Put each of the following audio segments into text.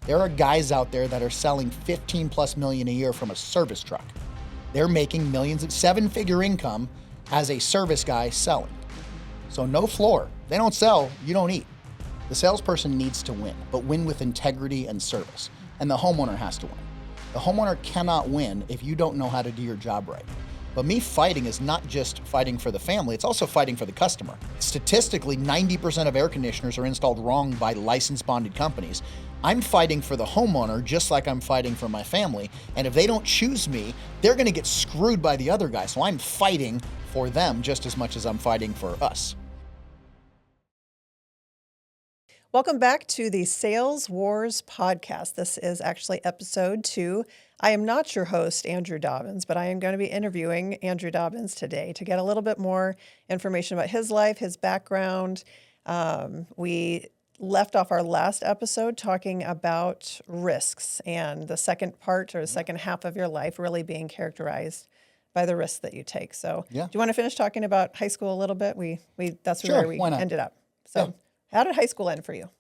There are guys out there that are selling 15 plus million a year from a service truck. They're making millions of 7-figure income as a service guy selling. So no floor. They don't sell, you don't eat. The salesperson needs to win, but win with integrity and service. And the homeowner has to win. The homeowner cannot win if you don't know how to do your job right. But me fighting is not just fighting for the family, it's also fighting for the customer. Statistically, 90% of air conditioners are installed wrong by licensed bonded companies. I'm fighting for the homeowner just like I'm fighting for my family. And if they don't choose me, they're gonna get screwed by the other guy. So I'm fighting for them just as much as I'm fighting for us. Welcome back to the Sales Wars podcast. This is actually episode 2. I am not your host, Andrew Dobbins, but I am going to be interviewing Andrew Dobbins today to get a little bit more information about his life, his background. We left off our last episode talking about risks and the second part or the second half of your life really being characterized by the risks that you take. So do you want to finish talking about high school a little bit? That's where we ended up. So how did high school end for you?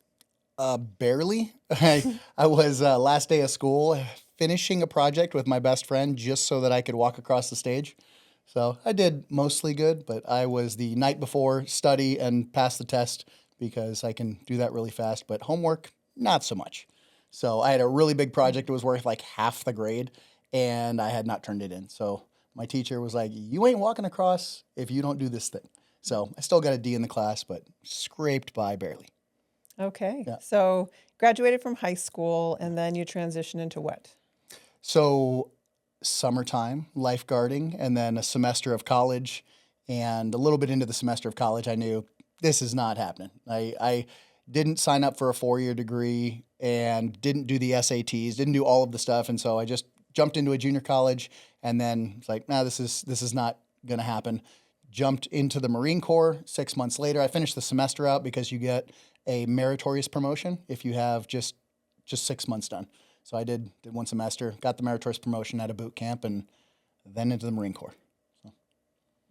Barely. I was last day of school finishing a project with my best friend just so that I could walk across the stage. So I did mostly good, but I was the night before study and pass the test because I can do that really fast, but homework, not so much. So I had a really big project. It was worth like half the grade and I had not turned it in. So my teacher was like, you ain't walking across if you don't do this thing. So I still got a D in the class, but scraped by barely. Okay. Yeah. So graduated from high school and then you transitioned into what? So summertime, lifeguarding, and then a semester of college. And a little bit into the semester of college, I knew this is not happening. I didn't sign up for a 4-year degree and didn't do the SATs, didn't do all of the stuff. And so I just jumped into a junior college and then it's like, no, this is not going to happen. Jumped into the Marine Corps 6 months later. I finished the semester out because you get a meritorious promotion if you have just 6 months done. So I did one semester, got the meritorious promotion at a boot camp, and then into the Marine Corps. So.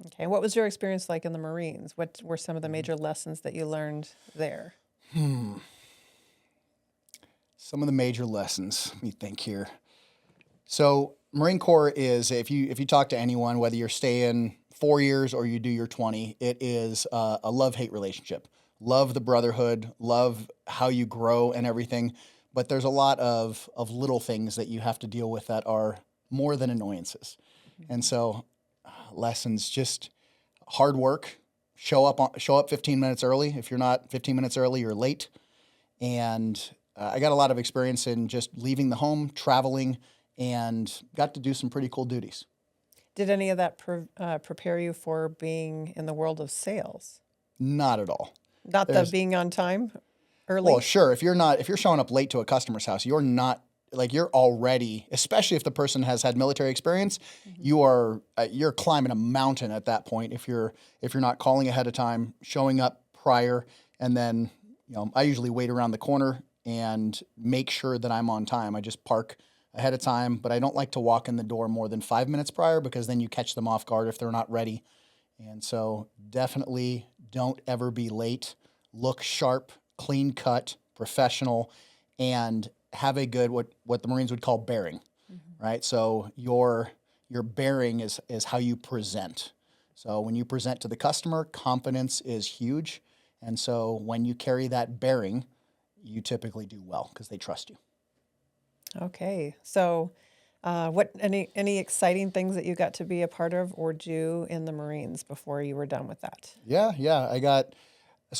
Okay. What was your experience like in the Marines? What were some of the major lessons that you learned there? Some of the major lessons, let me think here. So Marine Corps is, if you talk to anyone, whether you're staying 4 years or you do your 20, it is a love-hate relationship. Love the brotherhood, love how you grow and everything. But there's a lot of little things that you have to deal with that are more than annoyances. Mm-hmm. And so lessons, just hard work, show up 15 minutes early. If you're not 15 minutes early, you're late. And I got a lot of experience in just leaving the home, traveling, and got to do some pretty cool duties. Did any of that prepare you for being in the world of sales? Not at all. Not the being on time early? Well, sure. If you're showing up late to a customer's house, you're already, especially if the person has had military experience, mm-hmm. You're climbing a mountain at that point. If you're not calling ahead of time, showing up prior, and then I usually wait around the corner and make sure that I'm on time. I just park ahead of time, but I don't like to walk in the door more than 5 minutes prior because then you catch them off guard if they're not ready. And so definitely don't ever be late. Look sharp, clean cut, professional, and have a good, what the Marines would call bearing, mm-hmm. right? So your bearing is how you present. So when you present to the customer, confidence is huge. And so when you carry that bearing, you typically do well because they trust you. Okay. So any exciting things that you got to be a part of or do in the Marines before you were done with that? Yeah.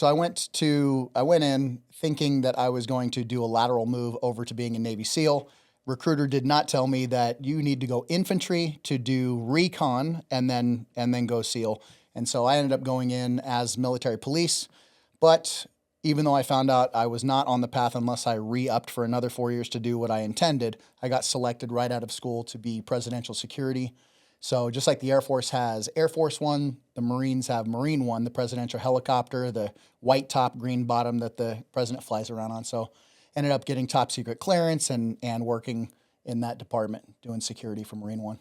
I went in thinking that I was going to do a lateral move over to being a Navy SEAL. Recruiter did not tell me that you need to go infantry to do recon and then go SEAL. And so I ended up going in as military police. But even though I found out I was not on the path unless I re-upped for another 4 years to do what I intended, I got selected right out of school to be presidential security. So just like the Air Force has Air Force One, the Marines have Marine One, the presidential helicopter, the white top, green bottom that the president flies around on. So ended up getting top secret clearance and working in that department, doing security for Marine One.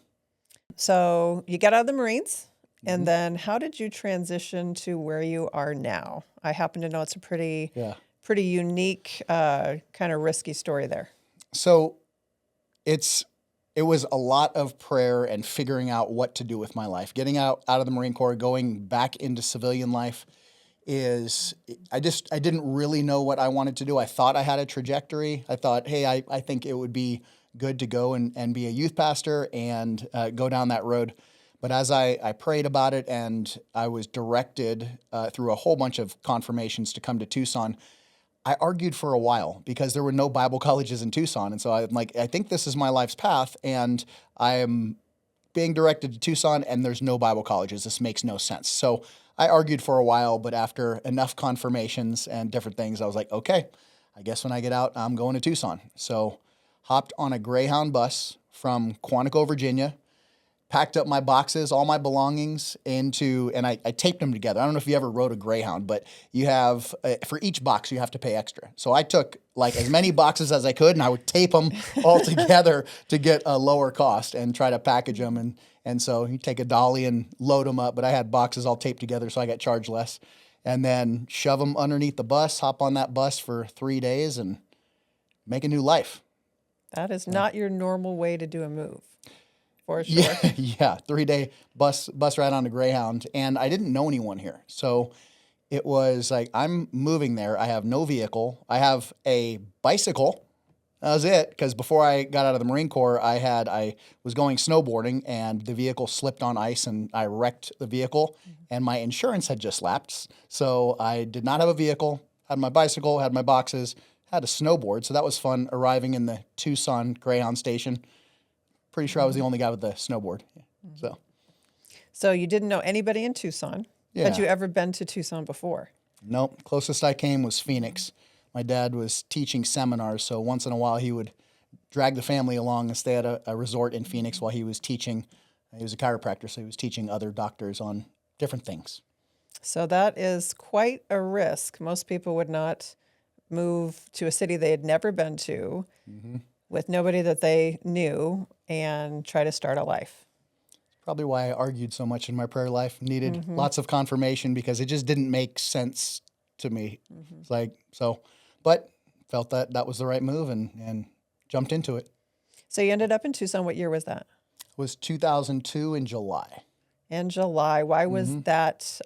So you got out of the Marines, and then how did you transition to where you are now? I happen to know it's a pretty unique, kind of risky story there. So it was a lot of prayer and figuring out what to do with my life. Getting out of the Marine Corps, going back into civilian life I didn't really know what I wanted to do. I thought I had a trajectory. I thought, hey, I think it would be good to go and be a youth pastor and go down that road. But as I prayed about it and I was directed through a whole bunch of confirmations to come to Tucson, I argued for a while because there were no Bible colleges in Tucson. And so I'm like, I think this is my life's path, and I am being directed to Tucson and there's no Bible colleges. This makes no sense. So I argued for a while, but after enough confirmations and different things, I was like, okay, I guess when I get out, I'm going to Tucson. So hopped on a Greyhound bus from Quantico, Virginia, packed up my boxes, all my belongings and I taped them together. I don't know if you ever rode a Greyhound, but you have, for each box, you have to pay extra. So I took like as many boxes as I could and I would tape them all together to get a lower cost and try to package them. And so you take a dolly and load them up, but I had boxes all taped together so I got charged less. And then shove them underneath the bus, hop on that bus for 3 days and make a new life. That is not your normal way to do a move, for sure. Yeah, 3-day bus ride on a Greyhound, and I didn't know anyone here. So it was like, I'm moving there. I have no vehicle. I have a bicycle. That was it, because before I got out of the Marine Corps, I was going snowboarding, and the vehicle slipped on ice, and I wrecked the vehicle, and my insurance had just lapsed. So I did not have a vehicle, had my bicycle, had my boxes, had a snowboard. So that was fun, arriving in the Tucson Greyhound station. Pretty sure I was the only guy with the snowboard. So you didn't know anybody in Tucson. Yeah. Had you ever been to Tucson before? Nope. Closest I came was Phoenix. My dad was teaching seminars, so once in a while he would drag the family along and stay at a resort in Phoenix while he was teaching. He was a chiropractor, so he was teaching other doctors on different things. So that is quite a risk. Most people would not move to a city they had never been to with nobody that they knew and try to start a life. Probably why I argued so much in my prayer life. Needed lots of confirmation because it just didn't make sense to me. It's like, so, but felt that was the right move and jumped into it. So you ended up in Tucson. What year was that? It was 2002 in July. In July. Why was that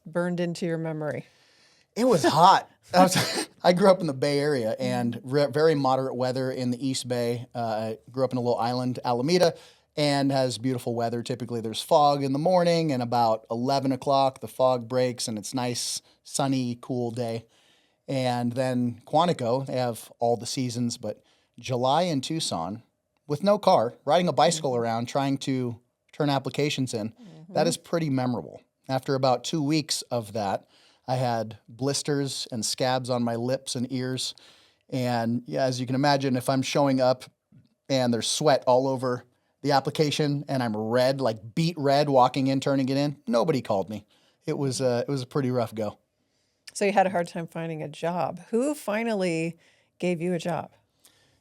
burned into your memory? It was hot. I grew up in the Bay Area and very moderate weather in the East Bay. I grew up in a little island, Alameda, and has beautiful weather. Typically there's fog in the morning, and about 11 o'clock the fog breaks and it's nice, sunny, cool day. And then Quantico, they have all the seasons, but July in Tucson, with no car, riding a bicycle around, trying to turn applications in, that is pretty memorable. After about 2 weeks of that, I had blisters and scabs on my lips and ears. And yeah, as you can imagine, if I'm showing up and there's sweat all over the application and I'm red, like beet red, walking in, turning it in, nobody called me. It was a pretty rough go. So you had a hard time finding a job. Who finally gave you a job?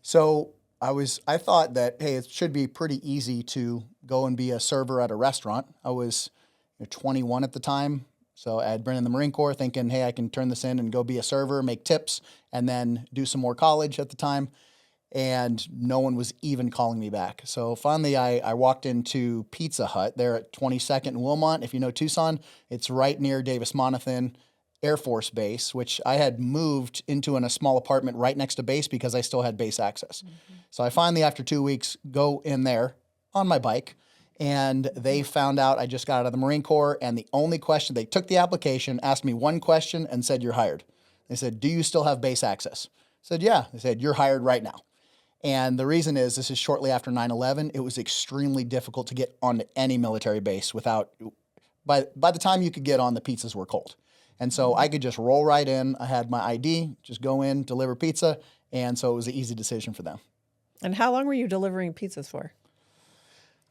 So I thought that, hey, it should be pretty easy to go and be a server at a restaurant. I was 21 at the time. So I had been in the Marine Corps thinking, hey, I can turn this in and go be a server, make tips, and then do some more college at the time. And no one was even calling me back. So finally, I walked into Pizza Hut there at 22nd and Wilmot. If you know Tucson, it's right near Davis-Monthan Air Force Base, which I had moved into in a small apartment right next to base because I still had base access. So I finally, after 2 weeks, go in there on my bike. And they found out I just got out of the Marine Corps, and the only question, they took the application, asked me one question, and said, you're hired. They said, do you still have base access? I said, yeah. They said, you're hired right now. And the reason is, this is shortly after 9/11. It was extremely difficult to get onto any military base without, by the time you could get on, the pizzas were cold. And so I could just roll right in. I had my ID, just go in, deliver pizza. And so it was an easy decision for them. And how long were you delivering pizzas for?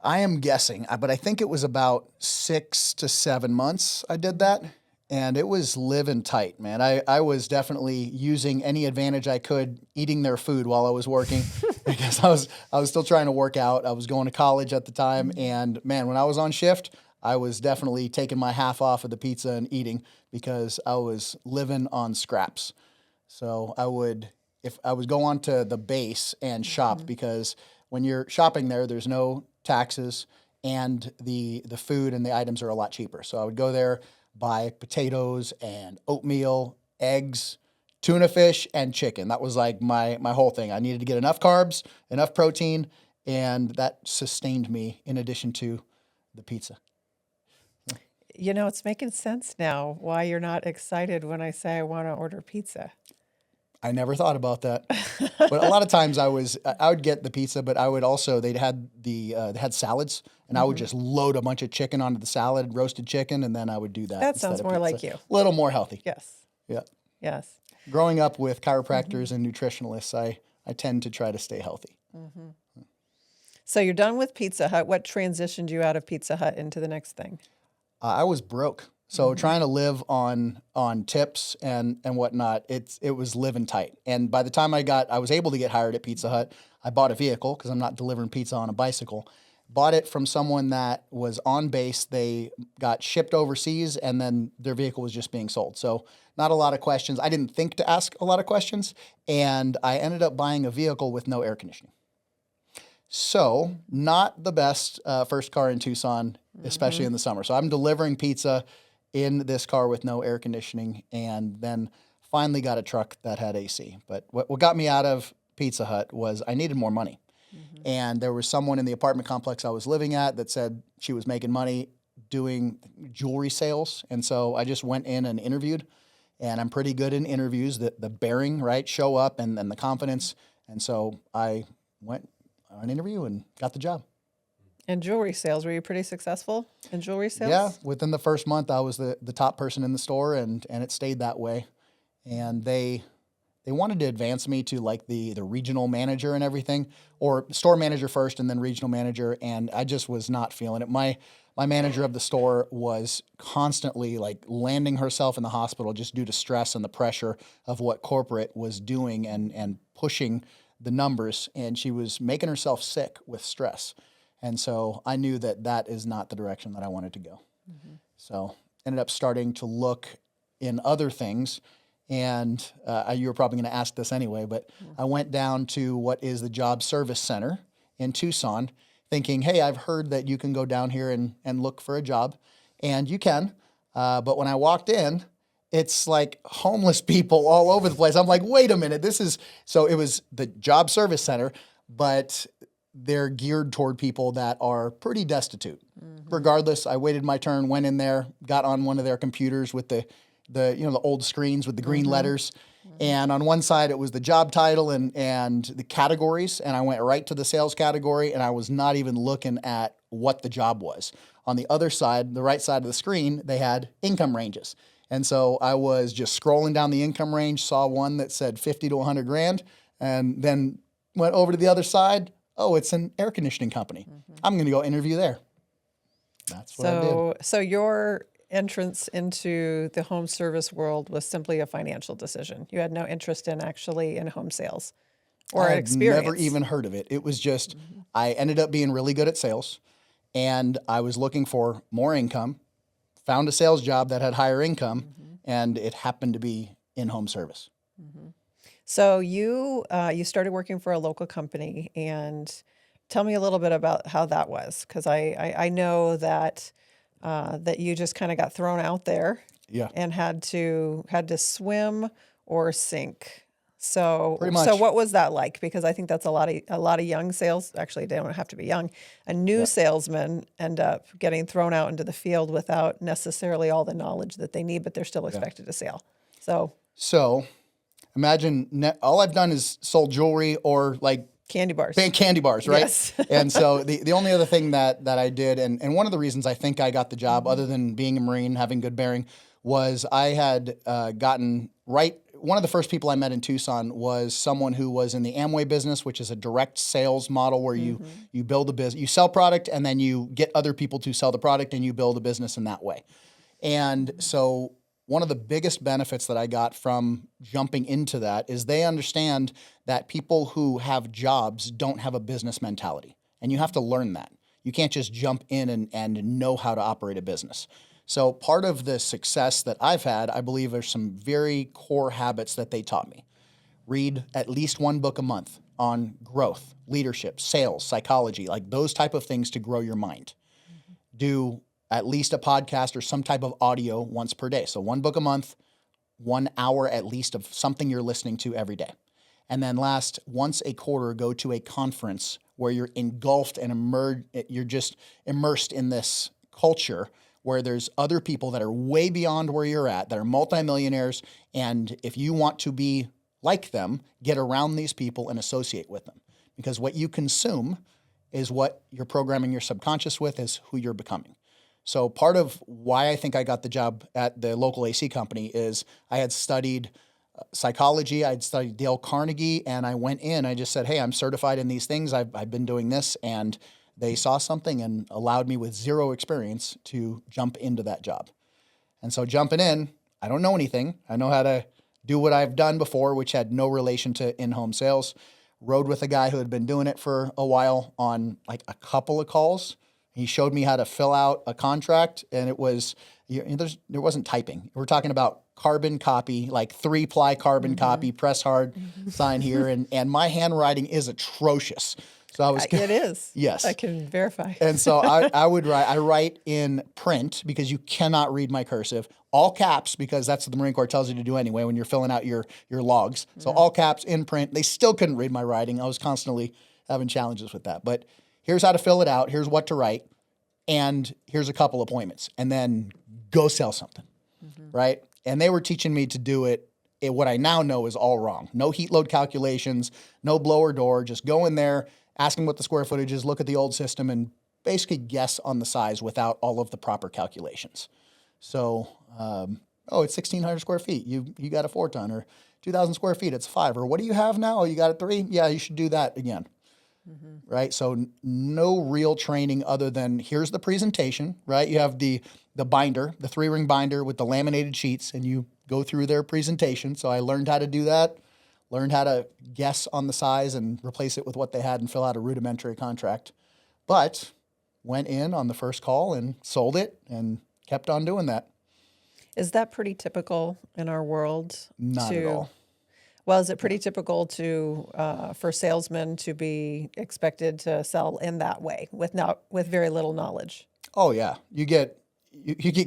I am guessing, but I think it was about 6 to 7 months I did that. And it was living tight, man. I was definitely using any advantage I could eating their food while I was working because I was still trying to work out. I was going to college at the time. And man, when I was on shift, I was definitely taking my half off of the pizza and eating because I was living on scraps. So I would if I would go on to the base and shop, because when you're shopping there, there's no taxes and the food and the items are a lot cheaper. So I would go there, buy potatoes and oatmeal, eggs, tuna fish, and chicken. That was like my whole thing. I needed to get enough carbs, enough protein, and that sustained me in addition to the pizza. You know, it's making sense now why you're not excited when I say I want to order pizza. I never thought about that, but a lot of times I would get the pizza, but I would also, they had salads, and I would just load a bunch of chicken onto the salad, roasted chicken, and then I would do that. That instead sounds of more like pizza. you. A little more healthy. Yes. Yeah. Yes. Growing up with chiropractors and nutritionalists, I tend to try to stay healthy. So you're done with Pizza Hut. What transitioned you out of Pizza Hut into the next thing? I was broke. So trying to live on tips and whatnot, it was living tight. And by the time I was able to get hired at Pizza Hut, I bought a vehicle because I'm not delivering pizza on a bicycle. Bought it from someone that was on base. They got shipped overseas, and then their vehicle was just being sold. So not a lot of questions. I didn't think to ask a lot of questions, and I ended up buying a vehicle with no air conditioning. So not the best first car in Tucson, especially in the summer. So I'm delivering pizza in this car with no air conditioning, and then finally got a truck that had AC. But what got me out of Pizza Hut was I needed more money. And there was someone in the apartment complex I was living at that said she was making money doing jewelry sales. And so I just went in and interviewed, and I'm pretty good in interviews, the bearing, right, show up and the confidence. And so I went on an interview and got the job. And jewelry sales, were you pretty successful in jewelry sales? Yeah, within the first month, I was the top person in the store, and it stayed that way. And they wanted to advance me to like the regional manager and everything, or store manager first and then regional manager, and I just was not feeling it. My manager of the store was constantly like landing herself in the hospital just due to stress and the pressure of what corporate was doing and pushing the numbers, and she was making herself sick with stress. And so I knew that is not the direction that I wanted to go. So ended up starting to look in other things. And you were probably going to ask this anyway, but I went down to what is the Job Service Center in Tucson thinking, hey, I've heard that you can go down here and look for a job. And you can. But when I walked in, it's like homeless people all over the place. I'm like, wait a minute, so it was the Job Service Center, but they're geared toward people that are pretty destitute. Regardless, I waited my turn, went in there, got on one of their computers with the old screens with the green letters. And on one side, it was the job title and the categories. And I went right to the sales category, and I was not even looking at what the job was. On the other side, the right side of the screen, they had income ranges. And so I was just scrolling down the income range, saw one that said 50 to 100 grand, and then went over to the other side. Oh, it's an air conditioning company. I'm going to go interview there. That's what I did. So your entrance into the home service world was simply a financial decision. You had no interest in actually in home sales or I had experience. never even heard of it. It was just, I ended up being really good at sales, and I was looking for more income, found a sales job that had higher income, and it happened to be in home service. So you started working for a local company, and tell me a little bit about how that was, because I know that that you just kind of got thrown out there, and had to swim or sink. So Pretty much. So what was that like? Because I think that's a lot of young sales. Actually, they don't have to be young. A new salesman end up getting thrown out into the field without necessarily all the knowledge that they need, but they're still expected to sell. So imagine all I've done is sold jewelry or like candy bars. Candy bars, right? Yes. And so the only other thing that I did, and one of the reasons I think I got the job, other than being a Marine, having good bearing, was I had gotten right. One of the first people I met in Tucson was someone who was in the Amway business, which is a direct sales model where you build a business, you sell product, and then you get other people to sell the product, and you build a business in that way. And so one of the biggest benefits that I got from jumping into that is they understand that people who have jobs don't have a business mentality, and you have to learn that. You can't just jump in and know how to operate a business. So part of the success that I've had, I believe, are some very core habits that they taught me. Read at least one book a month on growth, leadership, sales, psychology, like those type of things to grow your mind. Do at least a podcast or some type of audio once per day. So one book a month, 1 hour at least of something you're listening to every day. And then last, once a quarter, go to a conference where you're engulfed and you're just immersed in this culture where there's other people that are way beyond where you're at, that are multimillionaires. And if you want to be like them, get around these people and associate with them. Because what you consume is what you're programming your subconscious with, is who you're becoming. So part of why I think I got the job at the local AC company is I had studied psychology, I'd studied Dale Carnegie, and I went in, I just said, hey, I'm certified in these things, I've been doing this, and they saw something and allowed me with zero experience to jump into that job. And so jumping in, I don't know anything. I know how to do what I've done before, which had no relation to in-home sales. Rode with a guy who had been doing it for a while on like a couple of calls. He showed me how to fill out a contract, and it was, there wasn't typing. We're talking about carbon copy, like 3-ply carbon copy, press hard, sign here, and my handwriting is atrocious. So I was. It is. Yes. I can verify. And so I write in print because you cannot read my cursive. All caps, because that's what the Marine Corps tells you to do anyway when you're filling out your logs. So all caps in print. They still couldn't read my writing. I was constantly having challenges with that. But here's how to fill it out. Here's what to write. And here's a couple appointments. And then go sell something, right? And they were teaching me to do it. What I now know is all wrong. No heat load calculations, no blower door. Just go in there, ask them what the square footage is, look at the old system, and basically guess on the size without all of the proper calculations. So, it's 1,600 square feet. You got a 4-ton, or 2,000 square feet. It's 5. Or what do you have now? Oh, you got a 3? Yeah, you should do that again. Right? So no real training other than here's the presentation, right? You have the binder, the 3-ring binder with the laminated sheets, and you go through their presentation. So I learned how to do that, learned how to guess on the size and replace it with what they had and fill out a rudimentary contract. But went in on the first call and sold it and kept on doing that. Is that pretty typical in our world? Not at all. Well, is it pretty typical for salesmen to be expected to sell in that way with very little knowledge? Oh yeah, you get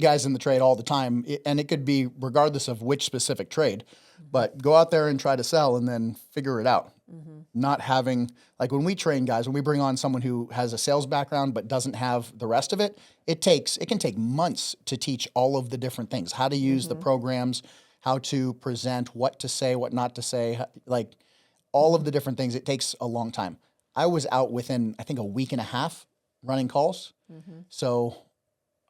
guys in the trade all the time, and it could be regardless of which specific trade. But go out there and try to sell, and then figure it out. Not having, like when we train guys, when we bring on someone who has a sales background but doesn't have the rest of it, it can take months to teach all of the different things, how to use the programs, how to present, what to say, what not to say, like all of the different things. It takes a long time. I was out within, I think, a week and a half running calls. So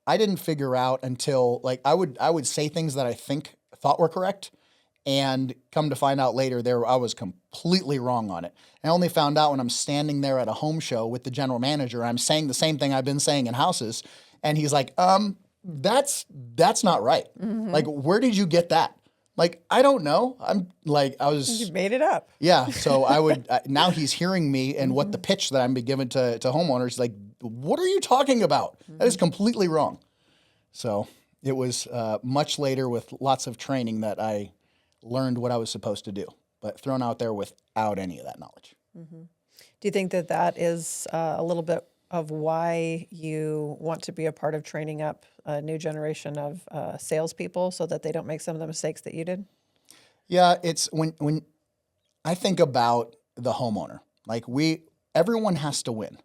I didn't figure out until, like, I would say things that I thought were correct, and come to find out later I was completely wrong on it. I only found out when I'm standing there at a home show with the general manager. I'm saying the same thing I've been saying in houses, and he's like, that's not right. Like, where did you get that? Like, I don't know. You made it up. Yeah. So I would, now he's hearing me and what the pitch that I'm being given to homeowners, like, what are you talking about? That is completely wrong. So it was much later with lots of training that I learned what I was supposed to do, but thrown out there without any of that knowledge. Do you think that is a little bit of why you want to be a part of training up a new generation of salespeople so that they don't make some of the mistakes that you did? Yeah, it's when I think about the homeowner, like everyone has to win.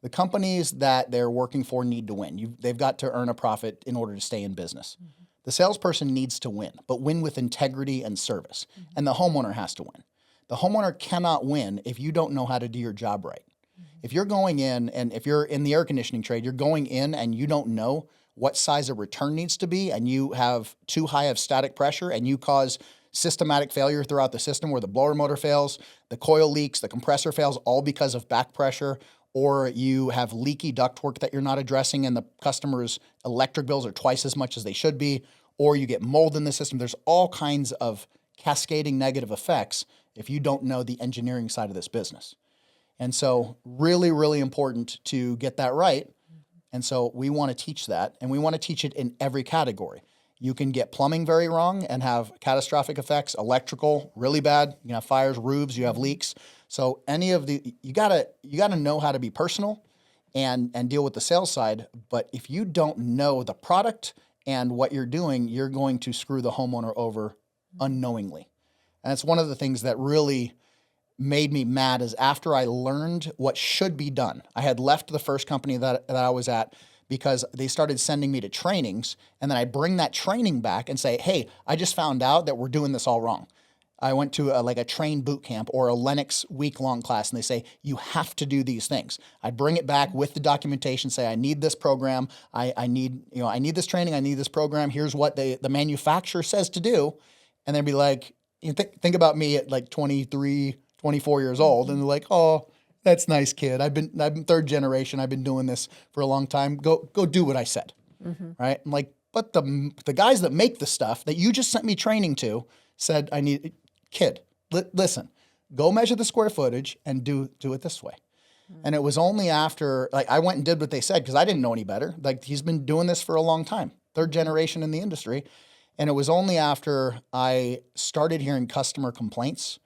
The companies that they're working for need to win. They've got to earn a profit in order to stay in business. The salesperson needs to win, but win with integrity and service. And the homeowner has to win. The homeowner cannot win if you don't know how to do your job right. If you're going in, and if you're in the air conditioning trade, you're going in and you don't know what size a return needs to be, and you have too high of static pressure, and you cause systematic failure throughout the system where the blower motor fails, the coil leaks, the compressor fails, all because of back pressure, or you have leaky ductwork that you're not addressing and the customer's electric bills are twice as much as they should be, or you get mold in the system. There's all kinds of cascading negative effects if you don't know the engineering side of this business. And so really, really important to get that right. And so we want to teach that, and we want to teach it in every category. You can get plumbing very wrong and have catastrophic effects. Electrical, really bad. You can have fires, roofs, you have leaks. So any of you gotta know how to be personal and deal with the sales side. But if you don't know the product and what you're doing, you're going to screw the homeowner over unknowingly. And it's one of the things that really made me mad is after I learned what should be done. I had left the first company that I was at because they started sending me to trainings, and then I bring that training back and say, hey, I just found out that we're doing this all wrong. I went to a train boot camp or a Linux week-long class, and they say, you have to do these things. I bring it back with the documentation, say, I need this program, I need this training, I need this program, here's what the manufacturer says to do. And they'd be like, think about me at like 23, 24 years old, and they're like, oh, that's nice, kid. I've been third generation. I've been doing this for a long time. Go do what I said, right? I'm like, but the guys that make the stuff that you just sent me training to said I need, kid, listen, go measure the square footage and do it this way. And it was only after I went and did what they said because I didn't know any better. Like he's been doing this for a long time, third generation in the industry. And it was only after I started hearing customer complaints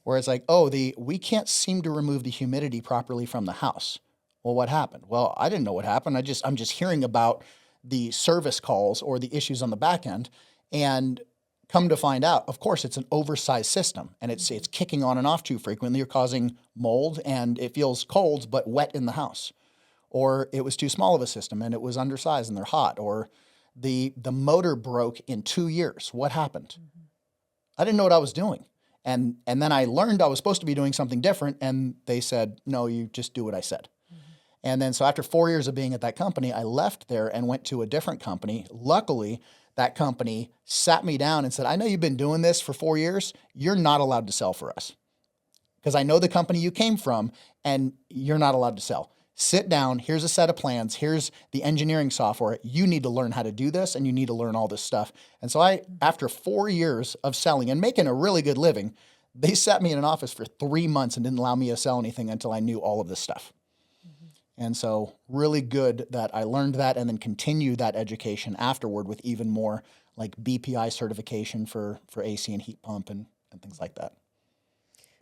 where it's like, oh, we can't seem to remove the humidity properly from the house. Well, what happened? Well, I didn't know what happened. I'm just hearing about the service calls or the issues on the back end. And come to find out, of course, it's an oversized system and it's kicking on and off too frequently. You're causing mold and it feels cold but wet in the house. Or it was too small of a system and it was undersized and they're hot. Or the motor broke in 2 years. What happened? I didn't know what I was doing. And then I learned I was supposed to be doing something different, and they said, no, you just do what I said. And then so after 4 years of being at that company, I left there and went to a different company. Luckily, that company sat me down and said, I know you've been doing this for 4 years. You're not allowed to sell for us because I know the company you came from, and you're not allowed to sell. Sit down, here's a set of plans, here's the engineering software. You need to learn how to do this and you need to learn all this stuff. And so after 4 years of selling and making a really good living, they sat me in an office for 3 months and didn't allow me to sell anything until I knew all of this stuff. And so really good that I learned that and then continued that education afterward with even more like BPI certification for AC and heat pump and things like that.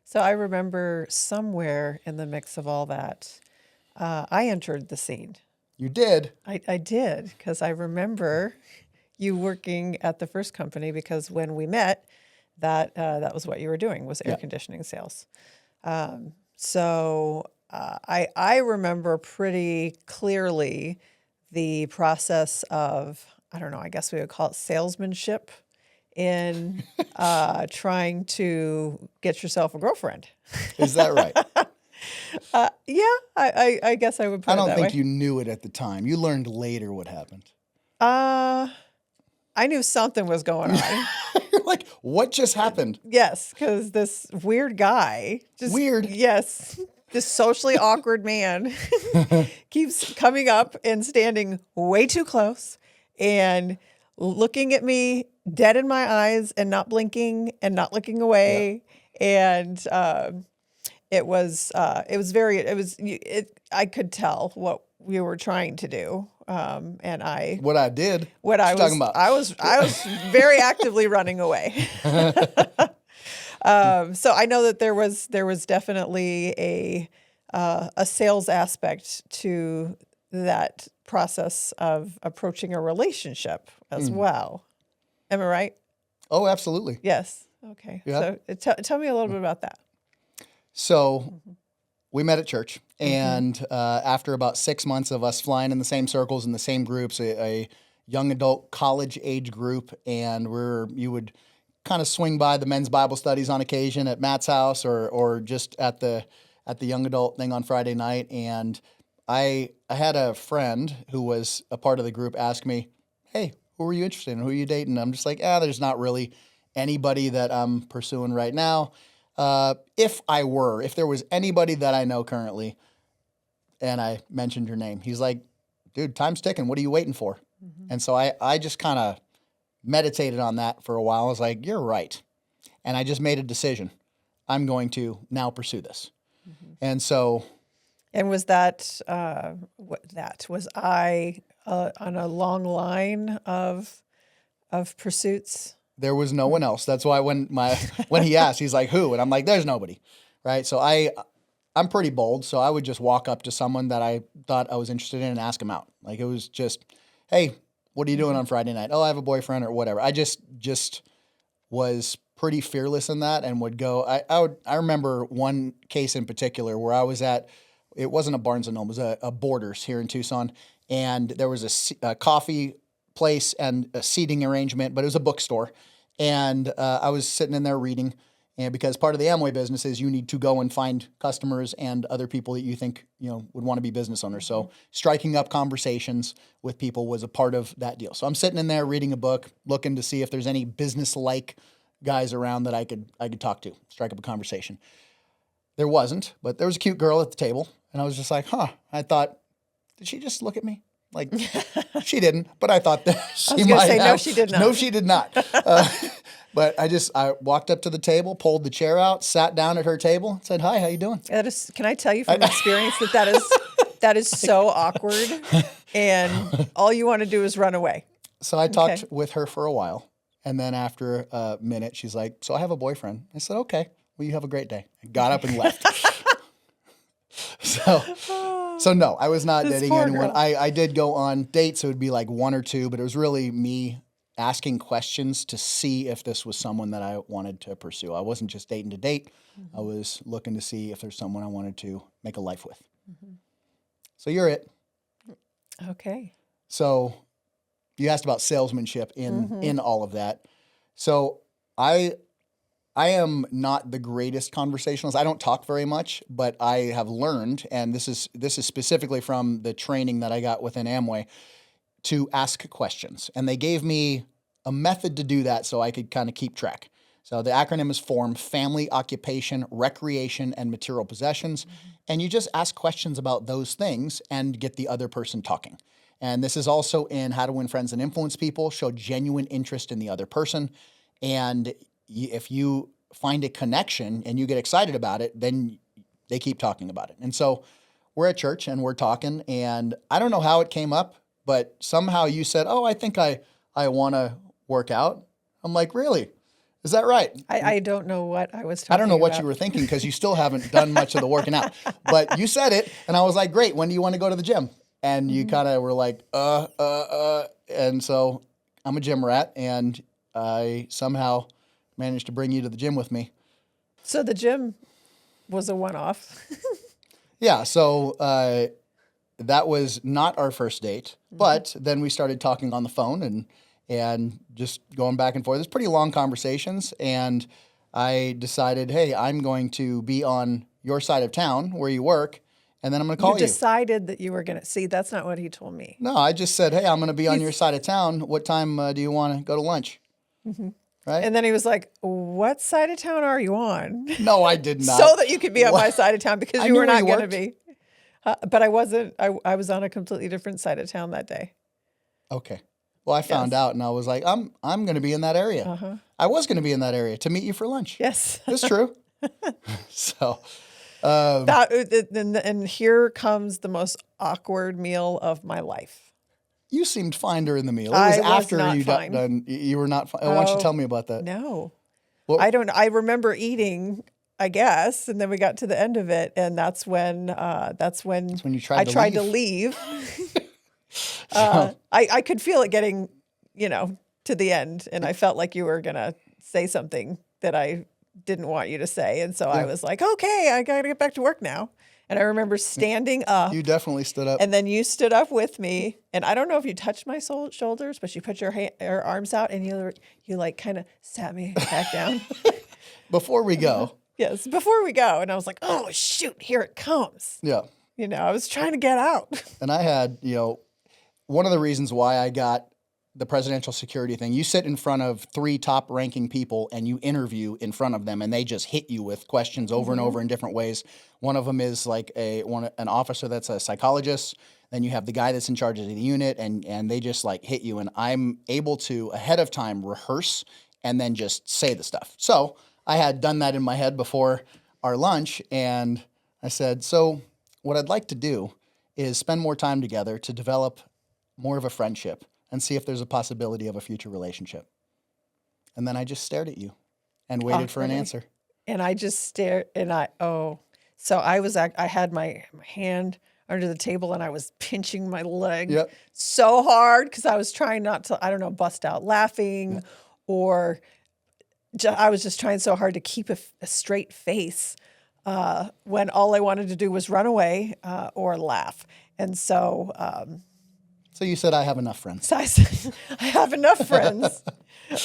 So I remember somewhere in the mix of all that, I entered the scene. You did? I did, because I remember you working at the first company because when we met, that was what you were doing, was air conditioning sales. So I remember pretty clearly the process of, I don't know, I guess we would call it salesmanship in trying to get yourself a girlfriend. Is that right? Yeah, I guess I would put it that way. I don't think you knew it at the time. You learned later what happened. I knew something was going on. You're like, what just happened? Yes, because this weird guy, yes, this socially awkward man keeps coming up and standing way too close and looking at me dead in my eyes and not blinking and not looking away. Yeah. And I could tell what we were trying to do. And I was very actively running away. So I know that there was definitely a sales aspect to that process of approaching a relationship as well. Am I right? Oh, absolutely. Yes. Okay. Yeah. So tell me a little bit about that. So we met at church, and after about 6 months of us flying in the same circles in the same groups, a young adult college age group, and you would kind of swing by the men's Bible studies on occasion at Matt's house or just at the young adult thing on Friday night. And I had a friend who was a part of the group ask me, hey, who are you interested in? Who are you dating? I'm just like, there's not really anybody that I'm pursuing right now. If there was anybody that I know currently, and I mentioned your name, he's like, dude, time's ticking. What are you waiting for? And so I just kind of meditated on that for a while. I was like, you're right. And I just made a decision. I'm going to now pursue this. And so. And was that, was I on a long line of of pursuits? There was no one else. That's why when he asked, he's like, who? And I'm like, there's nobody, right? So I'm pretty bold. So I would just walk up to someone that I thought I was interested in and ask them out. Like it was just, hey, what are you doing on Friday night? Oh, I have a boyfriend or whatever. I just was pretty fearless in that and would go. I remember one case in particular where I was at, it wasn't a Barnes & Noble, it was a Borders here in Tucson. And there was a coffee place and a seating arrangement, but it was a bookstore. And I was sitting in there reading, and because part of the Amway business is you need to go and find customers and other people that you think would want to be business owners. So striking up conversations with people was a part of that deal. So I'm sitting in there reading a book, looking to see if there's any business-like guys around that I could talk to, strike up a conversation. There wasn't, but there was a cute girl at the table, and I was just like, huh. I thought, did she just look at me? Like, she didn't, but I thought that she might have. No, she did not. No, she did not. But I walked up to the table, pulled the chair out, sat down at her table, and said, hi, how you doing? Can I tell you from experience that is so awkward, and all you want to do is run away. So I talked with her for a while, and then after a minute, she's like, so I have a boyfriend. I said, okay, well, you have a great day. I got up and left. So no, I was not dating anyone. I did go on dates. It would be like one or two, but it was really me asking questions to see if this was someone that I wanted to pursue. I wasn't just dating to date. I was looking to see if there's someone I wanted to make a life with. So you're it. Okay. So you asked about salesmanship in all of that. So I am not the greatest conversationalist. I don't talk very much, but I have learned, and this is specifically from the training that I got within Amway, to ask questions. And they gave me a method to do that so I could kind of keep track. So the acronym is FORM: family, occupation, recreation, and material possessions. And you just ask questions about those things and get the other person talking. And this is also in How to Win Friends and Influence People. Show genuine interest in the other person. And if you find a connection and you get excited about it, then they keep talking about it. And so we're at church and we're talking, and I don't know how it came up, but somehow you said, oh, I think I want to work out. I'm like, really? Is that right? I don't know what I was talking about. I don't know what you were thinking because you still haven't done much of the working out. But you said it, and I was like, great, when do you want to go to the gym? And you kind of were like, And so I'm a gym rat, and I somehow managed to bring you to the gym with me. So the gym was a one-off. Yeah, so that was not our first date, but then we started talking on the phone and just going back and forth. It's pretty long conversations, and I decided, hey, I'm going to be on your side of town where you work, and then I'm going to call you. You decided that you were going to, see, that's not what he told me. No, I just said, hey, I'm going to be on your side of town. What time do you want to go to lunch? Right? And then he was like, what side of town are you on? No, I did not. So that you could be on my side of town because you were not going to be. But I wasn't. I was on a completely different side of town that day. Okay. Well, I found out, and I was like, I'm going to be in that area. I was going to be in that area to meet you for lunch. Yes. It's true. So. And here comes the most awkward meal of my life. You seemed fine during the meal. It was after not you got done. You were not fine. Why don't you tell me about that? No. Well, I remember eating, I guess, and then we got to the end of it, and that's when you I tried to leave. I could feel it getting, to the end, and I felt like you were gonna say something that I didn't want you to say, and so I was like, okay, I gotta get back to work now. And I remember standing up. You definitely stood up. And then you stood up with me. And I don't know if you touched my shoulders, but you put your arms out and you like kind of sat me back down. Before we go. Yes, before we go. And I was like, oh, shoot, here it comes. Yeah. I was trying to get out. And I had, one of the reasons why I got the presidential security thing, you sit in front of 3 top-ranking people and you interview in front of them, and they just hit you with questions over and over in different ways. One of them is like an officer that's a psychologist. Then you have the guy that's in charge of the unit, and they just like hit you. And I'm able to ahead of time rehearse and then just say the stuff. So I had done that in my head before our lunch, and I said, so what I'd like to do is spend more time together to develop more of a friendship. and see if there's a possibility of a future relationship. And then I just stared at you and waited for an Awkwardly. answer. And I just stared and so I had my hand under the table and I was pinching my leg Yep. so hard because I was trying not to, I don't know, bust out laughing or I was just trying so hard to keep a straight face when all I wanted to do was run away or laugh. And so, So you said, I have enough friends. so I said, I have enough friends.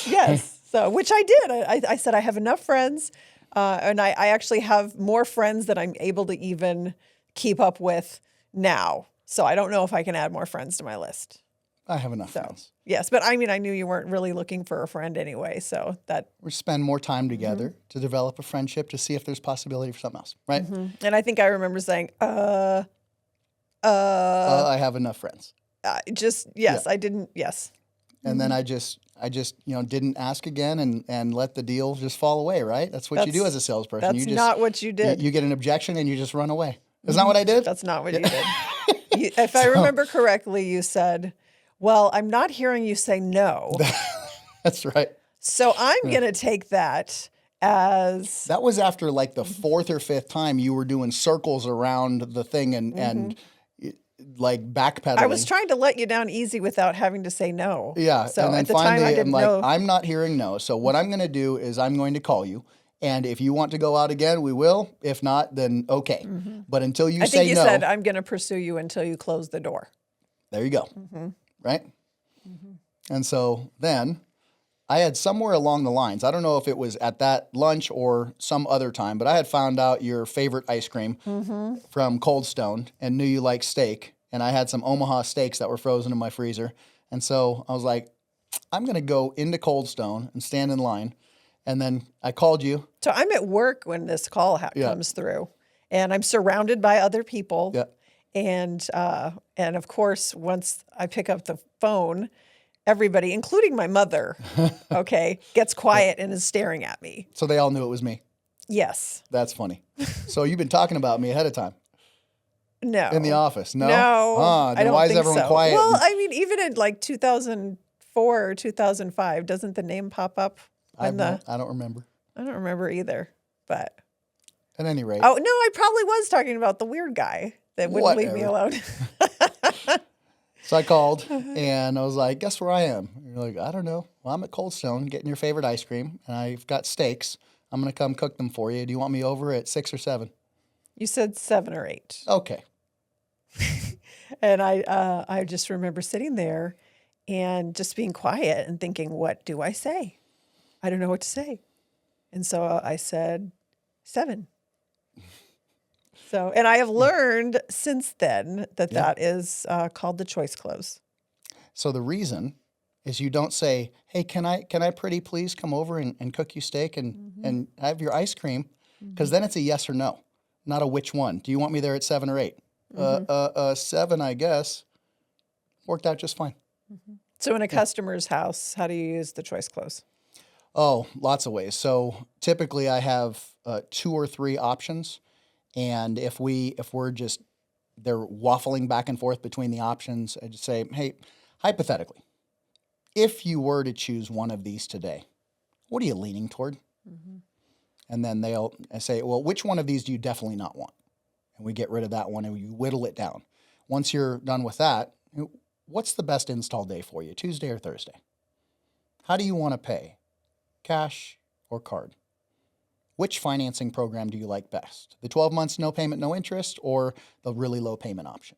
Yes. So, which I did. I said, I have enough friends. And I actually have more friends that I'm able to even keep up with now. So I don't know if I can add more friends to my list. I have enough friends. Yes. But I mean, I knew you weren't really looking for a friend anyway. So that. We spend more time together to develop a friendship to see if there's possibility for something else, right? And I think I remember saying, I have enough friends. yes, I didn't. Yes. And then I just didn't ask again and let the deal just fall away, right? That's what you do as a salesperson. That's You just, not what you did. You get an objection and you just run away. Isn't that what I did? That's not what you did. If I remember correctly, you said, well, I'm not hearing you say no. That's right. So I'm going to take that as... That was after like the fourth or fifth time you were doing circles around the thing and like backpedaling. I was trying to let you down easy without having to say no. Yeah. So and then at the finally, time I didn't I'm like, know. I'm not hearing no. So what I'm going to do is I'm going to call you. And if you want to go out again, we will. If not, then okay. But until you I say think you no, said, I'm going to pursue you until you close the door. there you go. Right? And so then I had somewhere along the lines, I don't know if it was at that lunch or some other time, but I had found out your favorite ice cream from Cold Stone and knew you like steak. And I had some Omaha steaks that were frozen in my freezer. And so I was like, I'm going to go into Cold Stone and stand in line. And then I called you. So I'm at work when this call comes through, and I'm surrounded by other people. Yeah. And of course, once I pick up the phone, everybody, including my mother, gets quiet and is staring at me. So they all knew it was me. Yes. That's funny. So you've been talking about me ahead of time No. in the office. No? No. Ah, then I don't why is think everyone so. quiet? Well, I mean, even in like 2004 or 2005, doesn't the name pop up? I don't remember. I don't remember either, but. At any rate. Oh, no, I probably was talking about the weird guy that wouldn't leave me alone. So I called and I was like, guess where I am? And you're like, I don't know. Well, I'm at Cold Stone getting your favorite ice cream and I've got steaks. I'm going to come cook them for you. Do you want me over at 6 or 7? You said 7 or 8. Okay. And I just remember sitting there and just being quiet and thinking, what do I say? I don't know what to say. And so I said 7. So, and I have learned since then that is called the choice close. So the reason is you don't say, hey, can I pretty please come over and cook you steak and have your ice cream? Because then it's a yes or no, not a which one. Do you want me there at 7 or 8? 7, I guess. Worked out just fine. So in a customer's house, how do you use the choice close? Oh, lots of ways. So typically I have 2 or 3 options. And if we're just, they're waffling back and forth between the options, I just say, hey, hypothetically, if you were to choose one of these today, what are you leaning toward? And then they'll say, well, which one of these do you definitely not want? And we get rid of that one and we whittle it down. Once you're done with that, what's the best install day for you, Tuesday or Thursday? How do you want to pay? Cash or card? Which financing program do you like best? The 12 months, no payment, no interest, or the really low payment option?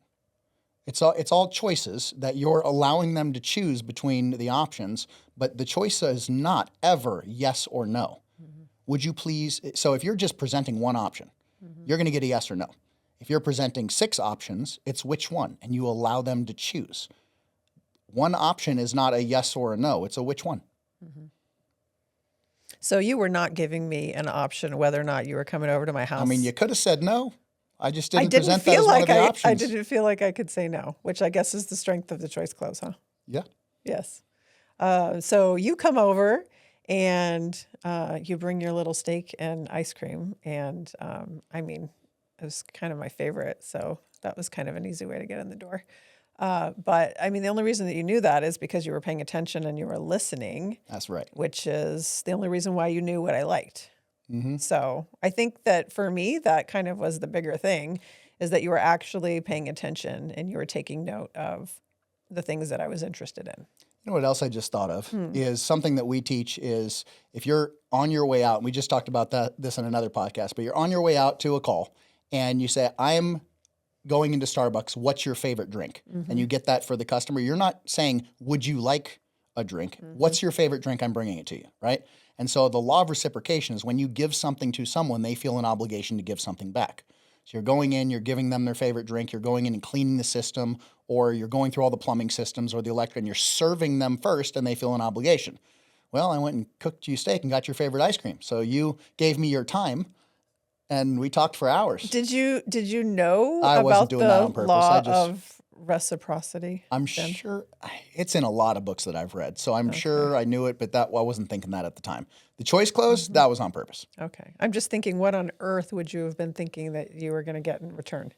It's all choices that you're allowing them to choose between the options, but the choice is not ever yes or no. Would you please? So if you're just presenting one option, you're going to get a yes or no. If you're presenting 6 options, it's which one, and you allow them to choose. One option is not a yes or a no, it's a which one. So you were not giving me an option whether or not you were coming over to my house. I mean, you could have said no. I just didn't present that as one of the options. I didn't feel like I could say no, which I guess is the strength of the choice close, huh? Yeah. Yes. So you come over and you bring your little steak and ice cream. And I mean, it was kind of my favorite. So that was kind of an easy way to get in the door. But I mean, the only reason that you knew that is because you were paying attention and you were listening, That's right. which is the only reason why you knew what I liked. Mm-hmm. So I think that for me, that kind of was the bigger thing, is that you were actually paying attention and you were taking note of the things that I was interested in. You know what else I just thought of is something that we teach is if you're on your way out, and we just talked about this in another podcast, but you're on your way out to a call and you say, I'm going into Starbucks, what's your favorite drink? And you get that for the customer. You're not saying, would you like a drink? What's your favorite drink? I'm bringing it to you, right? And so the law of reciprocation is when you give something to someone, they feel an obligation to give something back. So you're going in, you're giving them their favorite drink, you're going in and cleaning the system, or you're going through all the plumbing systems or the electric, and you're serving them first, and they feel an obligation. Well, I went and cooked you steak and got your favorite ice cream. So you gave me your time, and we talked for hours. Did you know I wasn't about doing that on the purpose. law I just- of reciprocity? I'm sure it's in a lot of books that I've read, so I'm sure I knew it, but I wasn't thinking that at the time. The choice close, that was on purpose. Okay. I'm just thinking, what on earth would you have been thinking that you were going to get in return?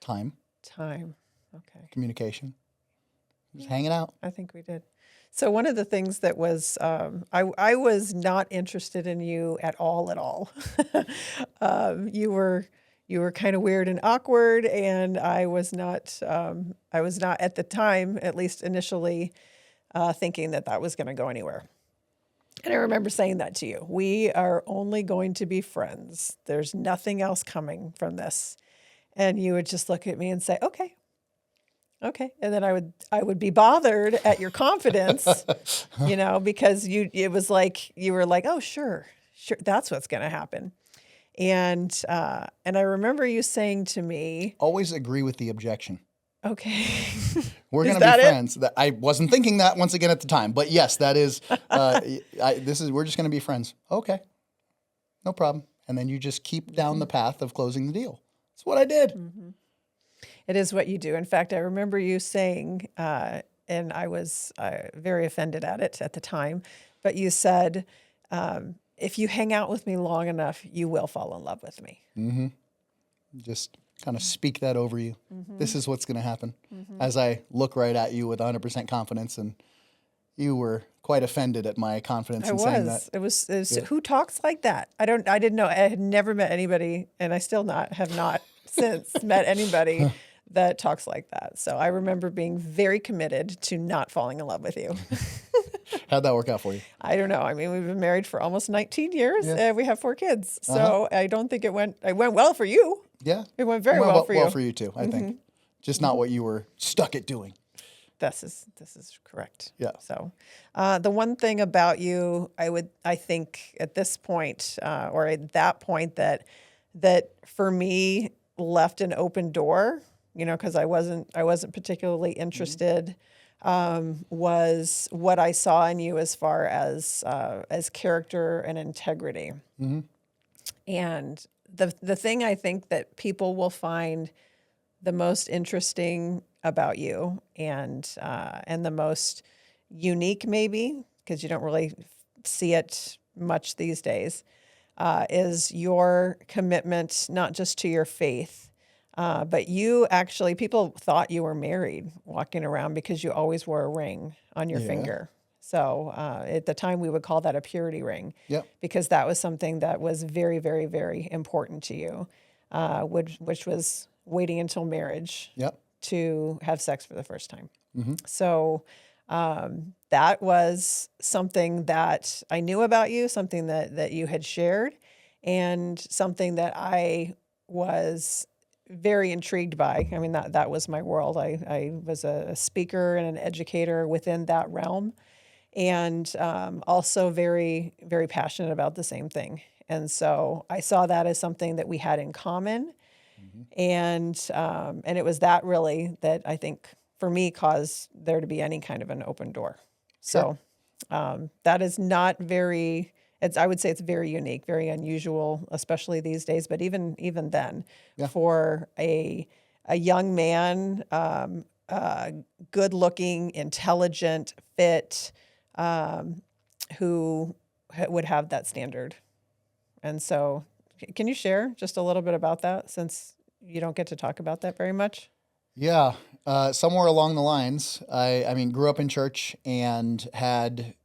Time, Time. Okay. communication, just hanging out. I think we did. So one of the things that was, I was not interested in you at all. You were kind of weird and awkward, and I was not at the time, at least initially, thinking that was going to go anywhere. And I remember saying that to you. We are only going to be friends. There's nothing else coming from this. And you would just look at me and say, okay. Okay. And then I would be bothered at your confidence, because it was like, you were like, oh, sure, that's what's going to happen. And I remember you saying to me, Always agree with the objection. okay. We're Is going to that be it? friends. I wasn't thinking that once again at the time, but yes, that is. We're just going to be friends. Okay, no problem. And then you just keep down the path of closing the deal. That's what I did. It is what you do. In fact, I remember you saying, and I was very offended at it at the time, but you said, if you hang out with me long enough, you will fall in love with me. Just kind of speak that over you. This is what's going to happen. As I look right at you with 100% confidence, and you were quite offended at my confidence in saying that. It was who talks like that? I didn't know. I had never met anybody, and I still have not since met anybody that talks like that. So I remember being very committed to not falling in love with you. How'd that work out for you? I don't know. I mean, we've been married for almost 19 years, Yeah. and we have 4 kids. So I don't think it went well for you. Yeah. It went very well for you. Well for you too, I think. Just not what you were stuck at doing. This is correct. Yeah. So, the one thing about you, I think at this point, or at that point, that for me left an open door, because I wasn't particularly interested, was what I saw in you as far as character and integrity. And the thing I think that people will find the most interesting about you, and the most unique, maybe, because you don't really see it much these days, is your commitment not just to your faith, but you actually, people thought you were married walking around because you always wore a ring on your finger. So at the time, we would call that a purity ring, because that was something that was very, very, very important to you, which was waiting until marriage to have sex for the first time. So that was something that I knew about you, something that you had shared, and something that I was very intrigued by. I mean, that was my world. I was a speaker and an educator within that realm, and also very, very passionate about the same thing. And so I saw that as something that we had in common. And it was that really that I think for me caused there to be any kind of an open door. So that is not very, I would say it's very unique, very unusual, especially these days, but even then for a young man, good looking, intelligent, fit, who would have that standard. And so can you share just a little bit about that, since you don't get to talk about that very much? Yeah. somewhere along the lines, I mean, grew up in church and had,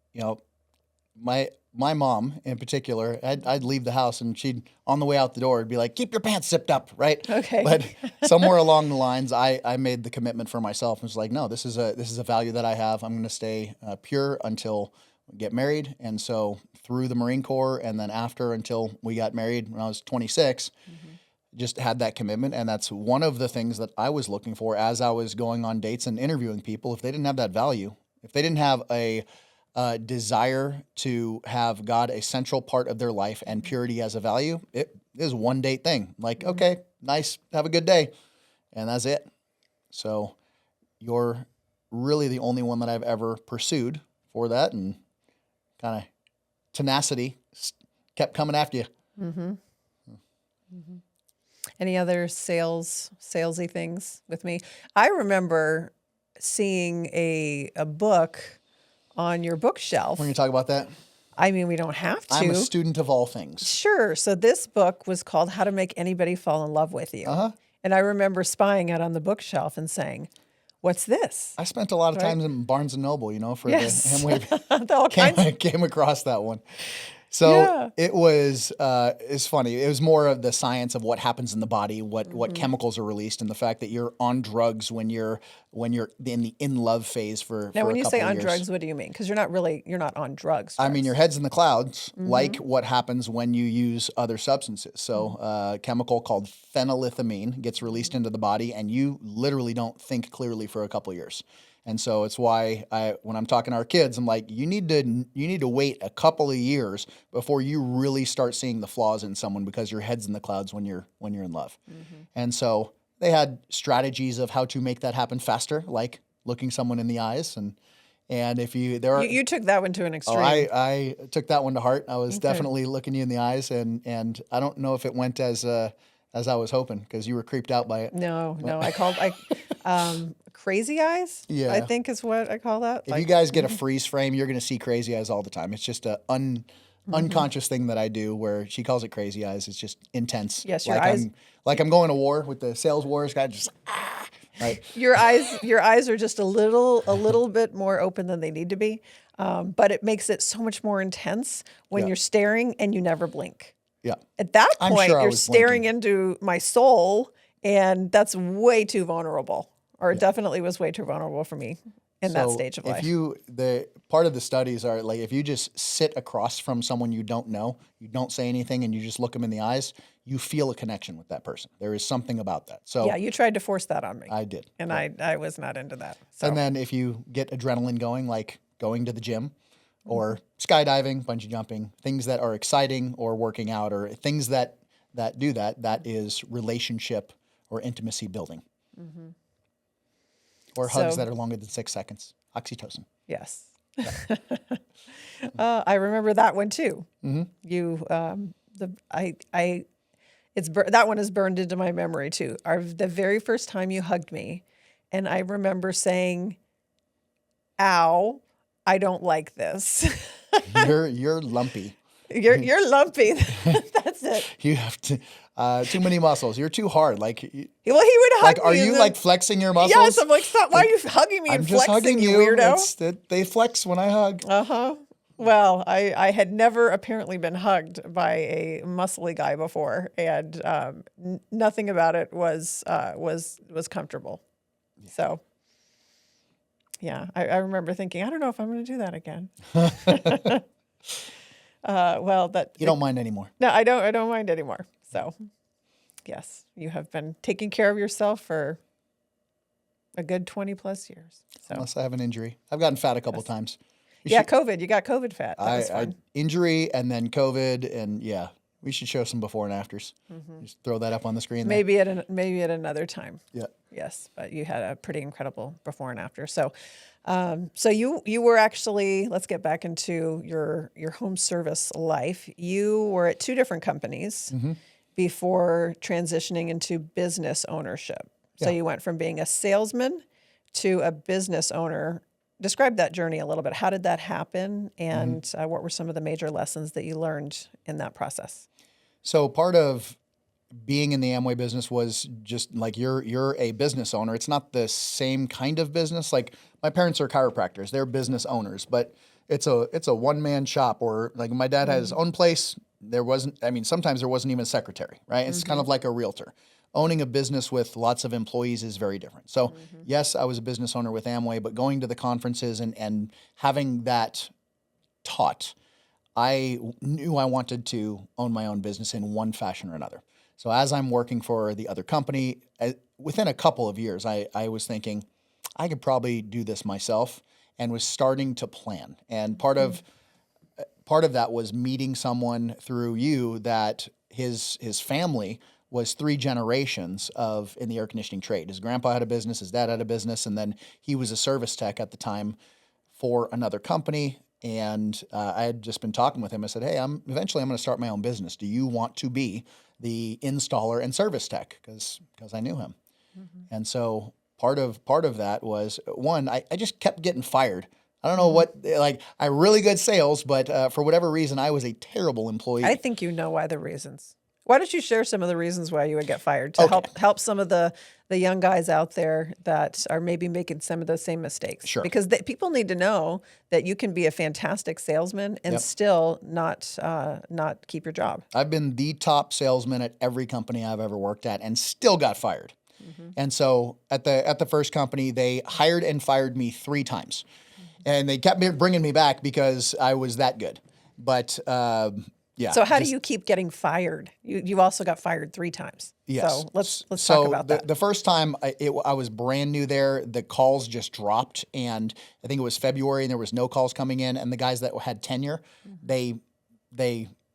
my mom in particular, I'd leave the house and she'd, on the way out the door, be like, keep your pants zipped up, right? Okay. But somewhere along the lines, I made the commitment for myself and was like, no, this is a value that I have. I'm going to stay pure until we get married. And so through the Marine Corps and then after until we got married when I was 26, just had that commitment. And that's one of the things that I was looking for as I was going on dates and interviewing people. If they didn't have that value, if they didn't have a desire to have God a central part of their life and purity as a value, it is a one date thing. Like, okay, nice, have a good day. And that's it. So you're really the only one that I've ever pursued for that, and kind of tenacity kept coming after you. Mm-hmm. Mm-hmm. Any other salesy things with me? I remember seeing a book on your bookshelf. When you talk about that, I mean, we don't have to. I'm a student of all things. Sure. So this book was called How to Make Anybody Fall in Love with You. And I remember spying it on the bookshelf and saying, what's this? I spent a lot of times in Barnes and Noble, for the Hemway. All kinds. Came across that one. So it was, it's funny. It was more of the science of what happens in the body, what chemicals are released, and the fact that you're on drugs when you're in the in love phase for Now, when a you couple say of on years. drugs, what do you mean? Because you're not on drugs. I mean, your head's in the clouds, like what happens when you use other substances. So a chemical called phenylethylamine gets released into the body, and you literally don't think clearly for a couple of years. And so it's why when I'm talking to our kids, I'm like, you need to wait a couple of years before you really start seeing the flaws in someone, because your head's in the clouds when you're in love. And so they had strategies of how to make that happen faster, like looking someone in the eyes. And if you took that one to an extreme. I took that one to heart. I was definitely looking you in the eyes, and I don't know if it went as I was hoping, because you were creeped out by it. No, crazy eyes. Yeah, I think is what I call that. If you guys get a freeze frame, you're going to see crazy eyes all the time. It's just a unconscious thing that I do, where she calls it crazy eyes. It's just intense. Yes, your eyes. I'm going to war with the sales wars. Guy just right. Your eyes are just a little bit more open than they need to be, but it makes it so much more intense when you're staring and you never blink. Yeah. At that point, sure you're staring into my soul, and that's way too vulnerable. Or it definitely was way too vulnerable for me in that stage of life. The part of the studies are like, if you just sit across from someone you don't know, you don't say anything, and you just look them in the eyes, you feel a connection with that person. There is something about that. So yeah, you tried to force that on me. I did. And I was not into that. So. And then if you get adrenaline going, like going to the gym or skydiving, bungee jumping, things that are exciting, or working out, or things that do that is relationship or intimacy building. Or hugs that are longer than 6 seconds. Oxytocin. Yes. I remember that one too. You, that one is burned into my memory too. The very first time you hugged me, and I remember saying, "Ow, I don't like this." You're lumpy. You're lumpy. That's it. You have too many muscles. You're too hard. Like, well, he would hug like, me. are you like flexing your muscles? Yes, I'm like, stop. Why are you hugging me I'm and just flexing, hugging you weirdo? They flex when I hug. Well, I had never apparently been hugged by a muscly guy before, and nothing about it was comfortable. Yeah. So, yeah, I remember thinking, I don't know if I'm going to do that again. You don't mind anymore. No, I don't mind anymore. So, yes, you have been taking care of yourself for a good 20 plus years. So. Unless I have an injury. I've gotten fat a couple times. COVID. You got COVID fat. That was fun. Injury and then COVID, and we should show some before and afters. Just throw that up on the screen. Maybe at another time. Yeah. Yes, but you had a pretty incredible before and after. So, so you were actually, let's get back into your home service life. You were at 2 different companies before transitioning into business ownership. So you went from being a salesman to a business owner. Describe that journey a little bit. How did that happen? And what were some of the major lessons that you learned in that process? So part of being in the Amway business was just like you're a business owner. It's not the same kind of business. Like my parents are chiropractors; they're business owners, but it's a one man shop. Or like my dad had his own place. There wasn't. I mean, sometimes there wasn't even a secretary. Right? It's kind of like a realtor. Owning a business with lots of employees is very different. So yes, I was a business owner with Amway, but going to the conferences and having that taught, I knew I wanted to own my own business in one fashion or another. So as I'm working for the other company, within a couple of years, I was thinking I could probably do this myself, and was starting to plan. And part of that was meeting someone through you that his family was 3 generations of in the air conditioning trade. His grandpa had a business, his dad had a business, and then he was a service tech at the time for another company. And I had just been talking with him. I said, "Hey, eventually I'm going to start my own business. Do you want to be the installer and service tech?" Because I knew him. And so part of that was, one, I just kept getting fired. I don't know what, like, I really good sales, but for whatever reason, I was a terrible employee. I think you know why the reasons. Why don't you share some of the reasons why you would get fired to help some of the young guys out there that are maybe making some of those same mistakes? Sure. Because people need to know that you can be a fantastic salesman and still not keep your job. I've been the top salesman at every company I've ever worked at and still got fired. And so at the first company, they hired and fired me 3 times. And they kept bringing me back because I was that good. But yeah. So how do you keep getting fired? You also got fired 3 times. Yes. So let's talk about that. The first time I was brand new there, the calls just dropped, and I think it was February, and there was no calls coming in. And the guys that had tenure, they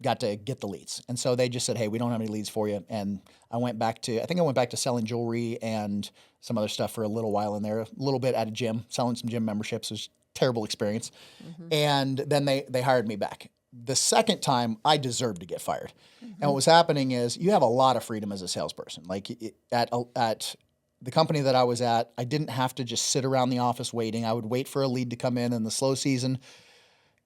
got to get the leads, and so they just said, "Hey, we don't have any leads for you." And I went back to selling jewelry and some other stuff for a little while in there, a little bit at a gym, selling some gym memberships. It was a terrible experience, and then they hired me back. The second time, I deserved to get fired. And what was happening is you have a lot of freedom as a salesperson. Like at the company that I was at, I didn't have to just sit around the office waiting. I would wait for a lead to come in the slow season.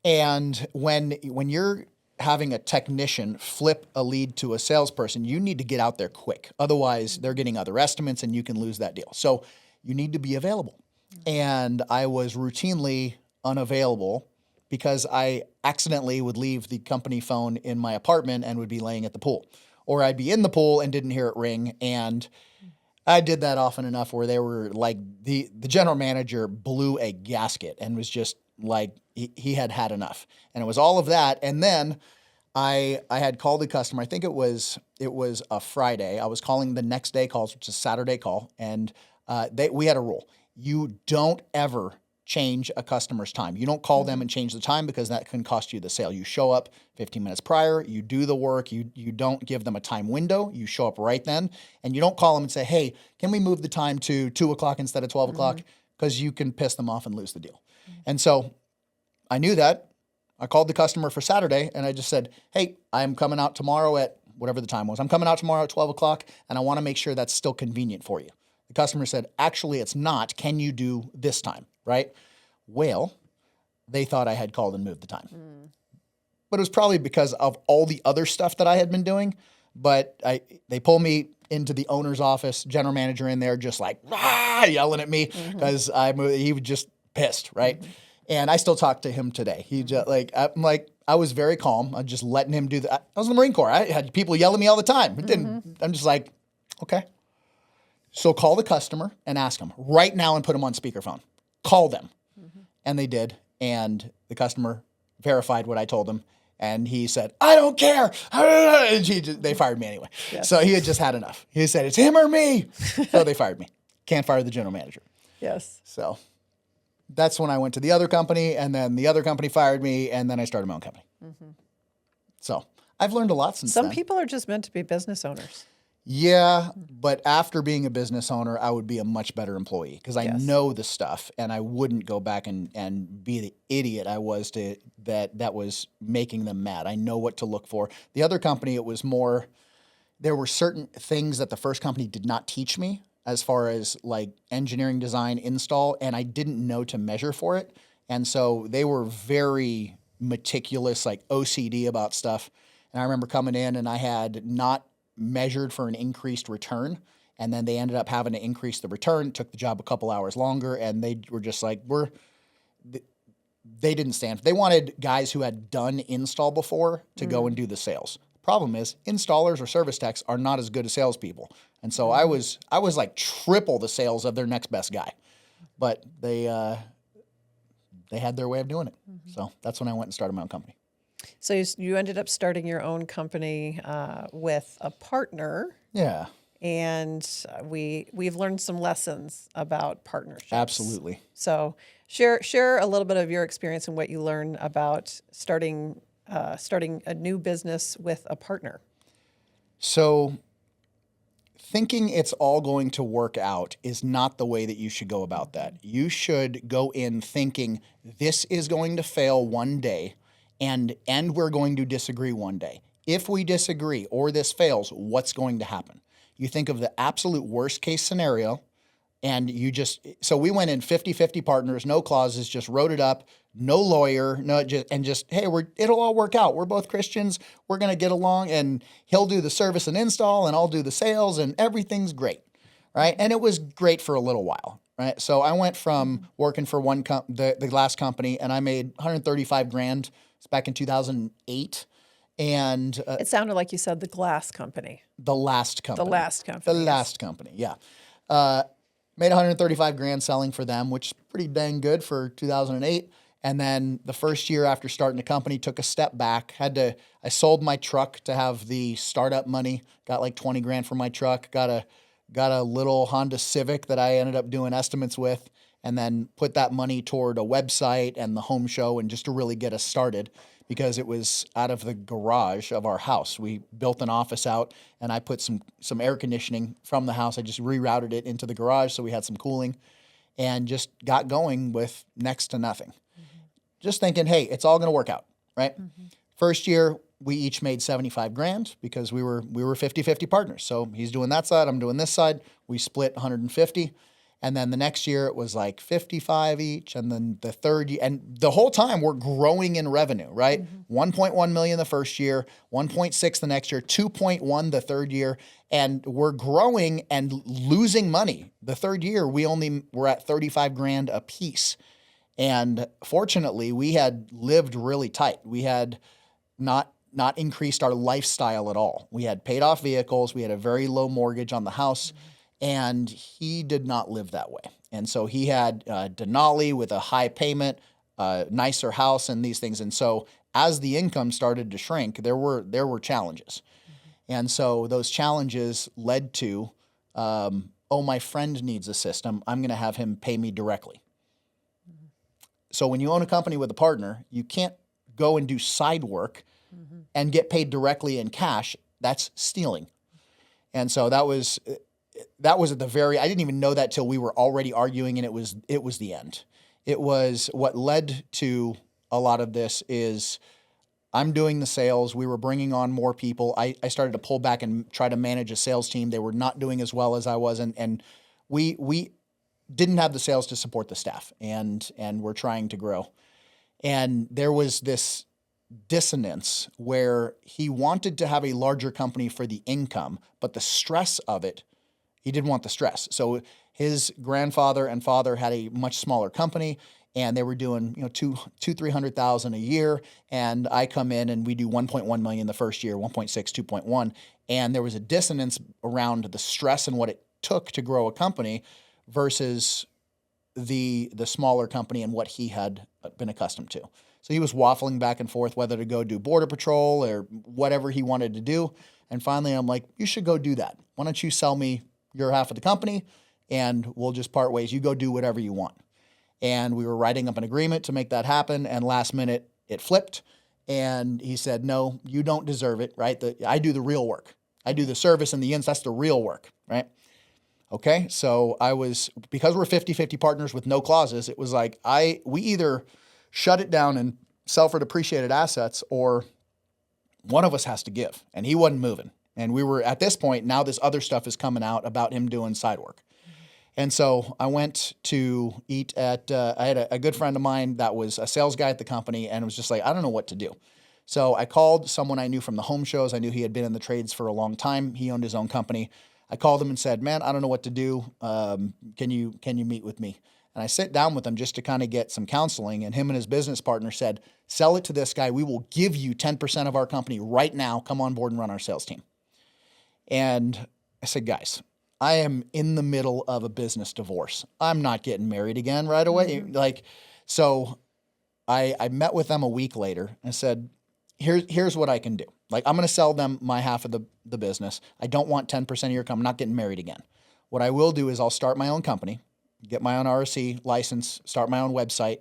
And when you're having a technician flip a lead to a salesperson, you need to get out there quick. Otherwise, they're getting other estimates and you can lose that deal. So you need to be available. And I was routinely unavailable because I accidentally would leave the company phone in my apartment and would be laying at the pool. Or I'd be in the pool and didn't hear it ring. And I did that often enough where they were like, the general manager blew a gasket and was just like, he had had enough. And it was all of that. And then I had called the customer. I think it was a Friday. I was calling the next day calls, which is a Saturday call. And we had a rule. You don't ever change a customer's time. You don't call them and change the time because that can cost you the sale. You show up 15 minutes prior, you do the work, you don't give them a time window, you show up right then, and you don't call them and say, "Hey, can we move the time to 2 o'clock instead of 12 o'clock?" Because you can piss them off and lose the deal. And so I knew that. I called the customer for Saturday and I just said, "Hey, I'm coming out tomorrow at whatever the time was. I'm coming out tomorrow at 12 o'clock and I want to make sure that's still convenient for you." The customer said, "Actually, it's not. Can you do this time?" Right? Well, they thought I had called and moved the time. But it was probably because of all the other stuff that I had been doing. But they pulled me into the owner's office, general manager in there, just like, yelling at me because he was just pissed, right? And I still talk to him today. He just I was very calm. I was just letting him do that. I was in the Marine Corps. I had people yell at me all the time. I'm just like, okay. So call the customer and ask them right now and put them on speakerphone. Call them. And they did. And the customer verified what I told him. And he said, "I don't care." And they fired me anyway. Yes. So he had just had enough. He said, "It's him or me." So they fired me. Can't fire the general manager. Yes. So that's when I went to the other company. And then the other company fired me. And then I started my own company. So I've learned a lot since then. Some people are just meant to be business owners. Yeah, but after being a business owner, I would be a much better employee because I know the stuff, and I wouldn't go back and be the idiot I was that was making them mad. I know what to look for. The other company, it was more, there were certain things that the first company did not teach me as far as like engineering, design, install, and I didn't know to measure for it. And so they were very meticulous, like OCD about stuff. And I remember coming in and I had not measured for an increased return. And then they ended up having to increase the return, took the job a couple hours longer, and they were just like, they didn't stand. They wanted guys who had done install before to go and do the sales. Problem is, installers or service techs are not as good as salespeople. And so I was like triple the sales of their next best guy. But they had their way of doing it. So that's when I went and started my own company. So you ended up starting your own company with a partner. Yeah. And we've learned some lessons about partnerships. Absolutely. So share a little bit of your experience and what you learned about starting a new business with a partner. So thinking it's all going to work out is not the way that you should go about that. You should go in thinking this is going to fail one day and we're going to disagree one day. If we disagree or this fails, what's going to happen? You think of the absolute worst case scenario, and so we went in 50-50 partners, no clauses, just wrote it up, no lawyer, hey, it'll all work out. We're both Christians. We're going to get along, and he'll do the service and install, and I'll do the sales, and everything's great, right? And it was great for a little while, right? So I went from working for the last company, and I made $135,000. It's back in 2008. And it sounded like you said the glass company. The last company. The last company. The last company, yeah. Made $135,000 selling for them, which is pretty dang good for 2008. And then the first year after starting the company, took a step back. I sold my truck to have the startup money. Got like $20,000 for my truck. Got a little Honda Civic that I ended up doing estimates with, and then put that money toward a website and the home show, and just to really get us started, because it was out of the garage of our house. We built an office out, and I put some air conditioning from the house. I just rerouted it into the garage so we had some cooling, and just got going with next to nothing. Just thinking, hey, it's all going to work out, right? First year, we each made $75,000 because we were 50-50 partners. So he's doing that side, I'm doing this side. We split 150. And then the next year it was like 55 each. And then the third year, and the whole time we're growing in revenue, right? 1.1 million the first year, 1.6 the next year, 2.1 the third year. And we're growing and losing money. The third year, we're at 35,000 a piece. And fortunately, we had lived really tight. We had not increased our lifestyle at all. We had paid off vehicles. We had a very low mortgage on the house. And he did not live that way. And so he had Denali with a high payment, nicer house, and these things. And so as the income started to shrink, there were challenges. And so those challenges led to, my friend needs a system. I'm going to have him pay me directly. So when you own a company with a partner, you can't go and do side work and get paid directly in cash. That's stealing. And so that was at the very, I didn't even know that till we were already arguing, and it was the end. It was what led to a lot of this is I'm doing the sales. We were bringing on more people. I started to pull back and try to manage a sales team. They were not doing as well as I was. And we didn't have the sales to support the staff, and we're trying to grow. And there was this dissonance where he wanted to have a larger company for the income, but the stress of it, he didn't want the stress. So his grandfather and father had a much smaller company, and they were doing, $200,000-300,000 a year. And I come in and we do 1.1 million the first year, 1.6, 2.1. And there was a dissonance around the stress and what it took to grow a company versus the smaller company and what he had been accustomed to. So he was waffling back and forth whether to go do border patrol or whatever he wanted to do. And finally, I'm like, you should go do that. Why don't you sell me your half of the company and we'll just part ways. You go do whatever you want. And we were writing up an agreement to make that happen. And last minute it flipped. And he said, no, you don't deserve it, right? I do the real work. I do the service and the ins. That's the real work, right? Okay. So because we're 50-50 partners with no clauses, it was like, we either shut it down and sell for depreciated assets, or one of us has to give. And he wasn't moving. And we were at this point, now this other stuff is coming out about him doing side work. And so I went to eat at, I had a good friend of mine that was a sales guy at the company, and it was just like, I don't know what to do. So I called someone I knew from the home shows. I knew he had been in the trades for a long time. He owned his own company. I called him and said, man, I don't know what to do. Can you meet with me? And I sit down with him just to kind of get some counseling. And him and his business partner said, sell it to this guy. We will give you 10% of our company right now. Come on board and run our sales team. And I said, guys, I am in the middle of a business divorce. I'm not getting married again right away. So I met with them a week later and said, here's what I can do. Like, I'm going to sell them my half of the business. I don't want 10% of your income. I'm not getting married again. What I will do is I'll start my own company, get my own RSC license, start my own website,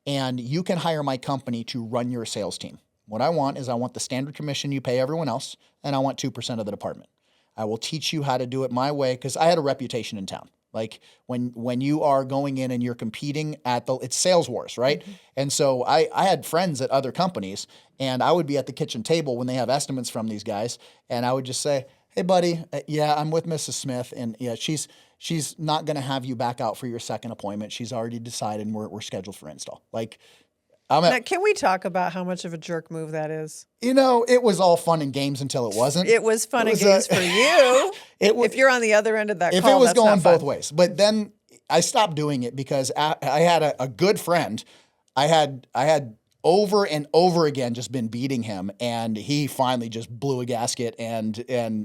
and you can hire my company to run your sales team. What I want is I want the standard commission you pay everyone else, and I want 2% of the department. I will teach you how to do it my way, because I had a reputation in town. Like when you are going in and you're competing it's sales wars, right? Mm-hmm. And so I had friends at other companies, and I would be at the kitchen table when they have estimates from these guys, and I would just say, hey buddy, yeah, I'm with Mrs. Smith, and yeah, she's not going to have you back out for your second appointment. She's already decided, and we're scheduled for install. Like, now, can we talk about how much of a jerk move that is? It was all fun and games until it wasn't. It was fun and games for you. If you're on the other end of that call, if it was going both ways. But then I stopped doing it because I had a good friend. I had over and over again just been beating him, and he finally just blew a gasket and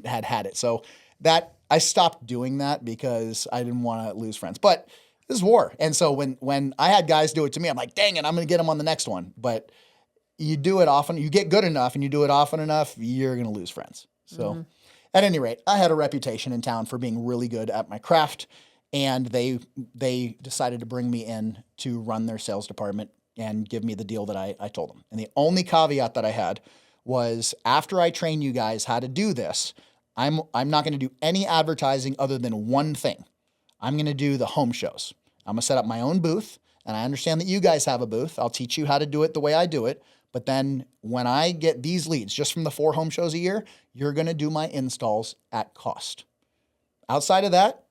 had it. So that I stopped doing that because I didn't want to lose friends. But this is war. And so when I had guys do it to me, I'm like, dang it, I'm going to get them on the next one. But you do it often, you get good enough and you do it often enough, you're going to lose friends. So at any rate, I had a reputation in town for being really good at my craft. And they decided to bring me in to run their sales department and give me the deal that I told them. And the only caveat that I had was, after I train you guys how to do this, I'm not going to do any advertising other than one thing. I'm going to do the home shows. I'm going to set up my own booth, and I understand that you guys have a booth. I'll teach you how to do it the way I do it. But then when I get these leads just from the 4 home shows a year, you're going to do my installs at cost. Outside of that,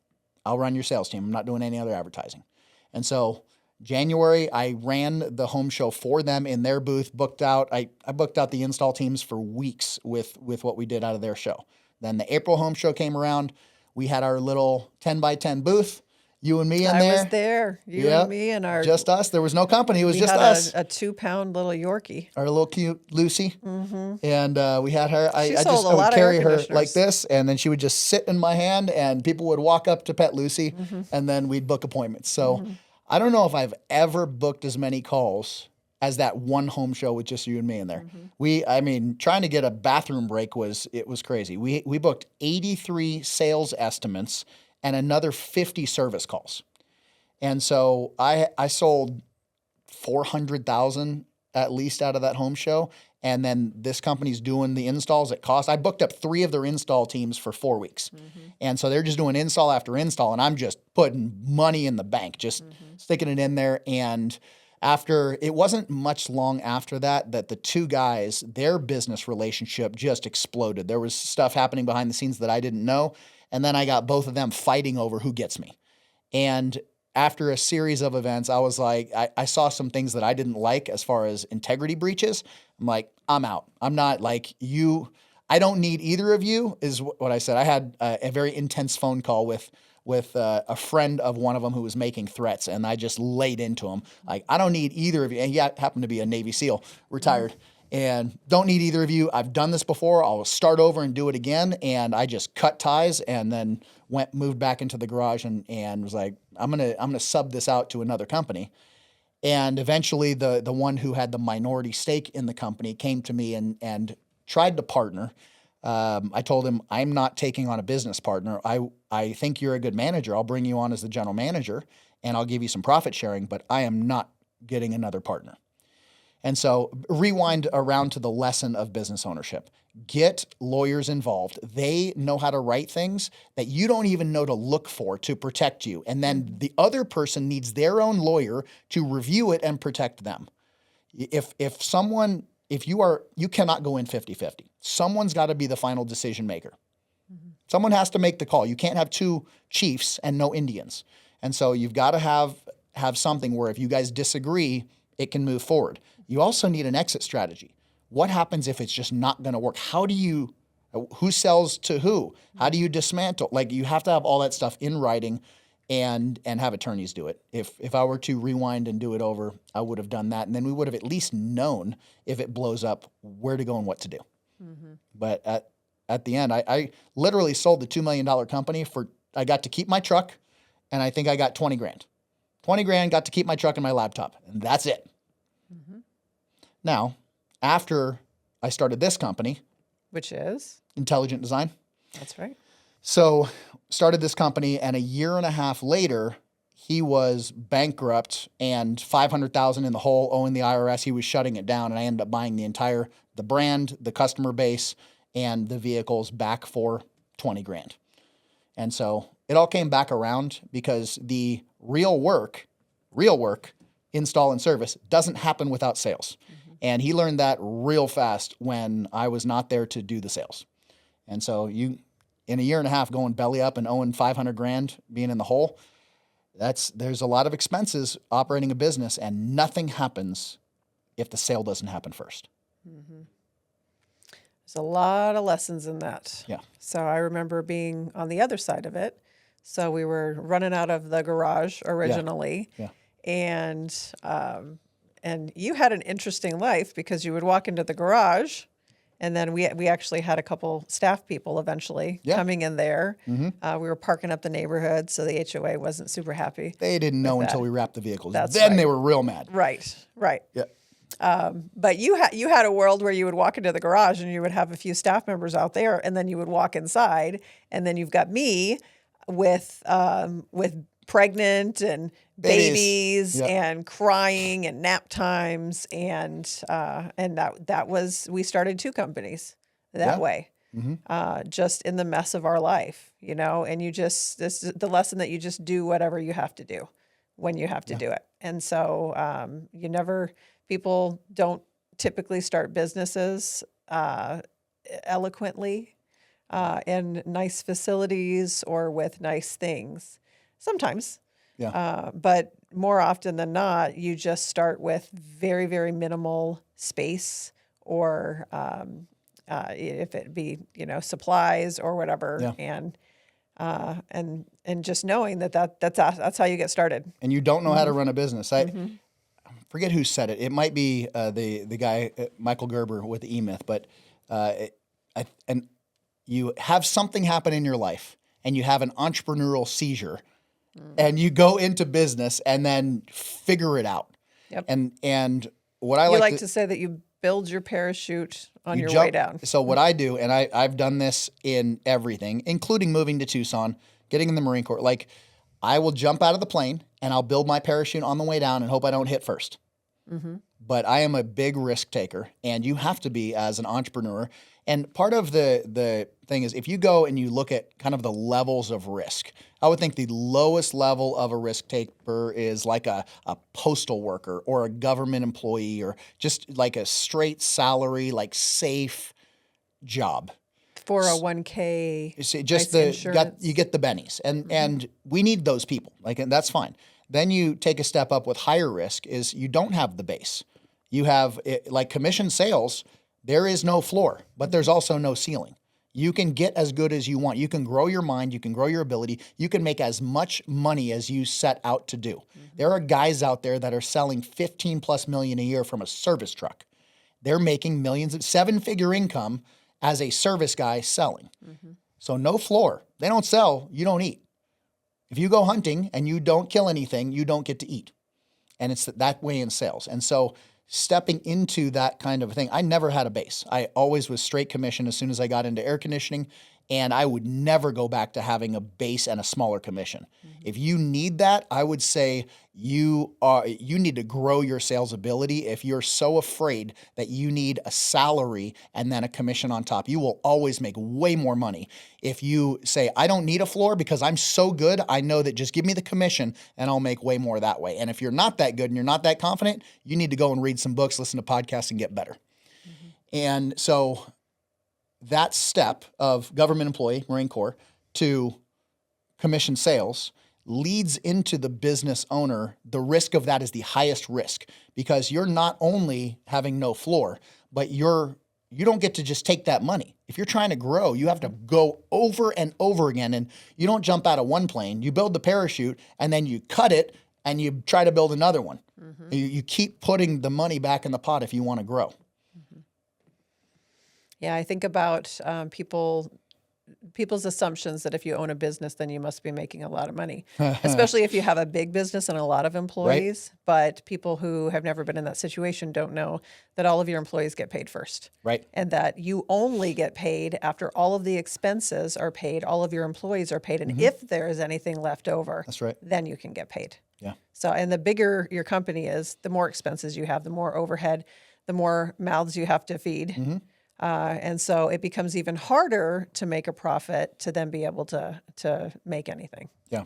I'll run your sales team. I'm not doing any other advertising. And so January, I ran the home show for them in their booth, booked out. I booked out the install teams for weeks with what we did out of their show. Then the April home show came around. We had our little 10 by 10 booth, you and me in there. I was there, you and me, and just us. There was no company. It was just us. A 2-pound little Yorkie. Our little cute Lucy. Mm-hmm. And we had her. I would carry her like this, and then she would just sit in my hand, and people would walk up to pet Lucy, and then we'd book appointments. So I don't know if I've ever booked as many calls as that one home show with just you and me in there. Trying to get a bathroom break was crazy. We booked 83 sales estimates and another 50 service calls. And so I sold 400,000 at least out of that home show. And then this company's doing the installs at cost. I booked up 3 of their install teams for 4 weeks. And so they're just doing install after install, and I'm just putting money in the bank, just sticking it in there. And it wasn't much long after that the 2 guys, their business relationship just exploded. There was stuff happening behind the scenes that I didn't know. And then I got both of them fighting over who gets me. And after a series of events, I was like, I saw some things that I didn't like as far as integrity breaches. I'm like, I'm out. I'm not like you. I don't need either of you, is what I said. I had a very intense phone call with a friend of one of them who was making threats, and I just laid into him. Like, I don't need either of you. And he happened to be a Navy SEAL, retired. And don't need either of you. I've done this before. I'll start over and do it again. And I just cut ties and then moved back into the garage and was like, I'm gonna sub this out to another company. And eventually the one who had the minority stake in the company came to me and tried to partner. I told him, I'm not taking on a business partner. I think you're a good manager. I'll bring you on as the general manager and I'll give you some profit sharing, but I am not getting another partner. And so rewind around to the lesson of business ownership. Get lawyers involved. They know how to write things that you don't even know to look for to protect you. And then the other person needs their own lawyer to review it and protect them. You cannot go in 50-50. Someone's got to be the final decision maker. Someone has to make the call. You can't have 2 chiefs and no Indians. And so you've got to have something where if you guys disagree, it can move forward. You also need an exit strategy. what happens if it's just not going to work? Who sells to who? How do you dismantle? Like, you have to have all that stuff in writing and have attorneys do it. If I were to rewind and do it over, I would have done that. And then we would have at least known if it blows up, where to go and what to do. But at the end, I literally sold the $2 million company I got to keep my truck, and I think I got 20 grand. 20 grand, got to keep my truck and my laptop, and that's it. Now, after I started this company, Which is? Intelligent Design. That's right. So started this company, and a year and a half later, he was bankrupt and $500,000 in the hole, owing the IRS. He was shutting it down, and I ended up buying the brand, the customer base, and the vehicles back for 20 grand. And so it all came back around, because the real work, install and service, doesn't happen without sales. And he learned that real fast when I was not there to do the sales. And so in a year and a half, going belly up and owing 500 grand, being in the hole, there's a lot of expenses operating a business, and nothing happens if the sale doesn't happen first. There's a lot of lessons in that. Yeah. So I remember being on the other side of it. So we were running out of the garage originally. Yeah. And you had an interesting life, because you would walk into the garage, and then we actually had a couple staff people eventually coming in there. We were parking up the neighborhood, so the HOA wasn't super happy. They didn't know until we wrapped the vehicles. That's Then right. they were real mad. Right. Yeah. But you had a world where you would walk into the garage and you would have a few staff members out there, and then you would walk inside, and then you've got me with pregnant and babies and crying and nap times, and that was, we started two companies that way, just in the mess of our life, and this is the lesson, that you just do whatever you have to do when you have to do it. And so people don't typically start businesses eloquently in nice facilities or with nice things. Sometimes. But more often than not, you just start with very, very minimal space, or if it be, supplies or whatever. And just knowing that's how you get started. And you don't know how to run a business. I forget who said it. It might be the guy, Michael Gerber, with the E-Myth, but and you have something happen in your life, and you have an entrepreneurial seizure, and you go into business and then figure it out. Yep. And what I You like to say that you build your parachute on your jump, way down. So what I do, and I've done this in everything, including moving to Tucson, getting in the Marine Corps. Like, I will jump out of the plane and I'll build my parachute on the way down and hope I don't hit first. But I am a big risk taker, and you have to be as an entrepreneur. And part of the thing is, if you go and you look at kind of the levels of risk, I would think the lowest level of a risk taker is like a postal worker or a government employee, or just like a straight salary, like safe job. 401k. You see, just insurance. you get the bennies, and we need those people. And that's fine. Then you take a step up with higher risk, is you don't have the base. You have, like commission sales, there is no floor, but there's also no ceiling. You can get as good as you want. You can grow your mind. You can grow your ability. You can make as much money as you set out to do. There are guys out there that are selling 15 plus million a year from a service truck. They're making millions of 7-figure income as a service guy selling. So no floor. They don't sell, you don't eat. If you go hunting and you don't kill anything, you don't get to eat. And it's that way in sales. And so stepping into that kind of thing, I never had a base. I always was straight commission as soon as I got into air conditioning, and I would never go back to having a base and a smaller commission. If you need that, I would say you need to grow your sales ability. If you're so afraid that you need a salary and then a commission on top, you will always make way more money. If you say, I don't need a floor because I'm so good, I know that just give me the commission and I'll make way more that way. And if you're not that good and you're not that confident, you need to go and read some books, listen to podcasts, and get better. And so that step of government employee, Marine Corps, to commission sales leads into the business owner. The risk of that is the highest risk, because you're not only having no floor, but you don't get to just take that money. If you're trying to grow, you have to go over and over again. And you don't jump out of one plane. You build the parachute and then you cut it and you try to build another one. You keep putting the money back in the pot if you want to grow. Yeah, I think about people's assumptions that if you own a business, then you must be making a lot of money, especially if you have a big business and a lot of employees. Right. But people who have never been in that situation don't know that all of your employees get paid first. Right. And that you only get paid after all of the expenses are paid, all of your employees are paid. And if there is anything left over, that's right, then you can get paid. Yeah. So, and the bigger your company is, the more expenses you have, the more overhead, the more mouths you have to feed. And so it becomes even harder to make a profit to then be able to make anything. Yeah.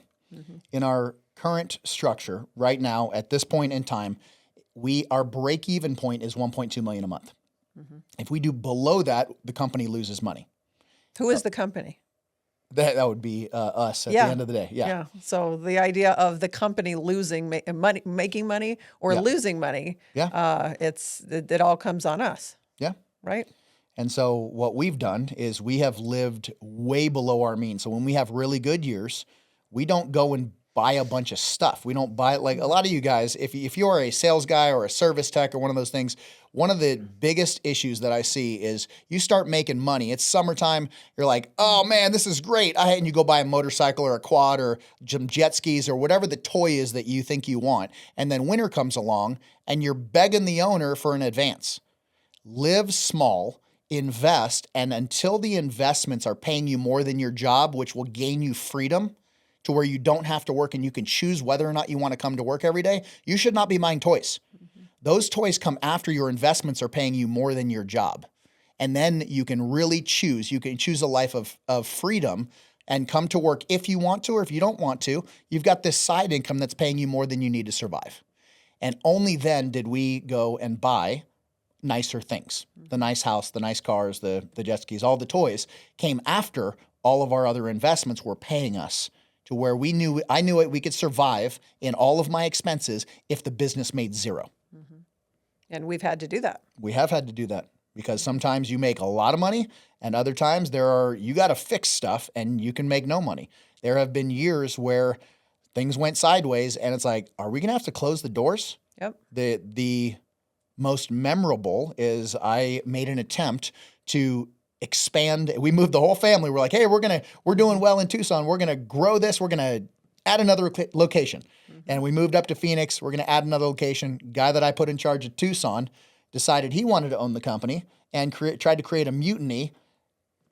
In our current structure right now, at this point in time, our break-even point is $1.2 million a month. If we do below that, the company loses money. Who is the company? That would be us at the end of the day. Yeah. So the idea of the company losing money, making money, or losing money, it all comes on us. Yeah. Right. And so what we've done is we have lived way below our means. So when we have really good years, we don't go and buy a bunch of stuff. We don't buy, like a lot of you guys, if you're a sales guy or a service tech or one of those things, one of the biggest issues that I see is you start making money. It's summertime. You're like, oh man, this is great. And you go buy a motorcycle or a quad or some jet skis or whatever the toy is that you think you want. And then winter comes along and you're begging the owner for an advance. Live small. Invest, and until the investments are paying you more than your job, which will gain you freedom to where you don't have to work and you can choose whether or not you want to come to work every day, you should not be buying toys. Those toys come after your investments are paying you more than your job. And then you can really choose. You can choose a life of freedom and come to work if you want to, or if you don't want to. You've got this side income that's paying you more than you need to survive. And only then did we go and buy nicer things. The nice house, the nice cars, the jet skis, all the toys came after all of our other investments were paying us to where I knew we could survive in all of my expenses if the business made zero. And we've had to do that. We have had to do that because sometimes you make a lot of money and other times you got to fix stuff and you can make no money. There have been years where things went sideways and it's like, are we going to have to close the doors? Yep. The most memorable is I made an attempt to expand. We moved the whole family. We're like, hey, we're doing well in Tucson. We're going to grow this. We're going to add another location. And we moved up to Phoenix. We're going to add another location. Guy that I put in charge of Tucson decided he wanted to own the company and tried to create a mutiny,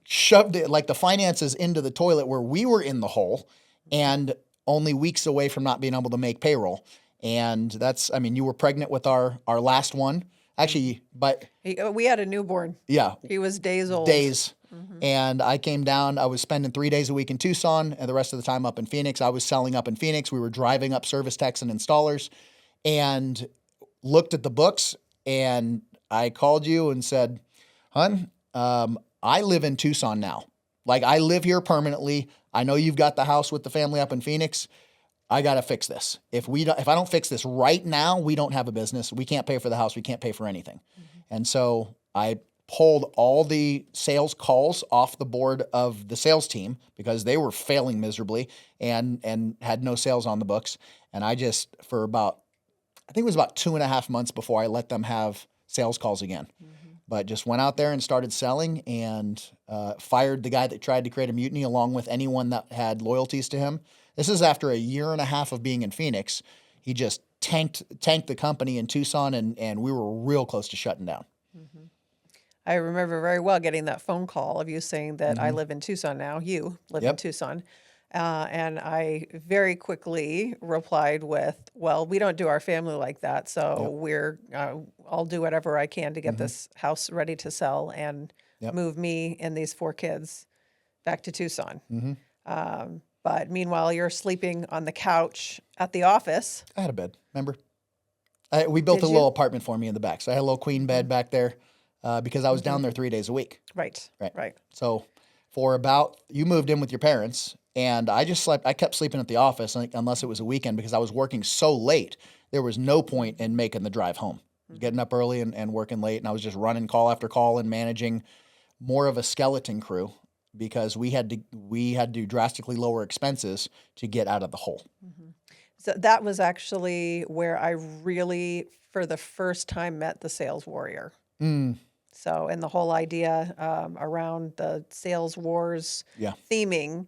shoved it like the finances into the toilet where we were in the hole and only weeks away from not being able to make payroll. And you were pregnant with our last one. Actually, but we had a newborn. Yeah. He was days old. And I came down. I was spending 3 days a week in Tucson and the rest of the time up in Phoenix. I was selling up in Phoenix. We were driving up service techs and installers and looked at the books. And I called you and said, hon, I live in Tucson now. Like I live here permanently. I know you've got the house with the family up in Phoenix. I got to fix this. If I don't fix this right now, we don't have a business. We can't pay for the house. We can't pay for anything. And so I pulled all the sales calls off the board of the sales team because they were failing miserably and had no sales on the books. And I just, I think it was about 2.5 months before I let them have sales calls again. But just went out there and started selling and fired the guy that tried to create a mutiny along with anyone that had loyalties to him. This is after 1.5 years of being in Phoenix. He just tanked the company in Tucson, and we were real close to shutting down. I remember very well getting that phone call of you saying that I live in Tucson now. You live in Tucson. And I very quickly replied with, well, we don't do our family like that. So I'll do whatever I can to get this house ready to sell and move me and these 4 kids back to Tucson. But meanwhile, you're sleeping on the couch at the office. I had a bed, remember? We built a little apartment for me in the back. So I had a little queen bed back there because I was down there 3 days a week. Right. So you moved in with your parents, and I kept sleeping at the office unless it was a weekend because I was working so late. There was no point in making the drive home. getting up early and working late. And I was just running call after call and managing more of a skeleton crew because we had to drastically lower expenses to get out of the hole. So that was actually where I really, for the first time, met the sales warrior. So, and the whole idea around the sales wars theming,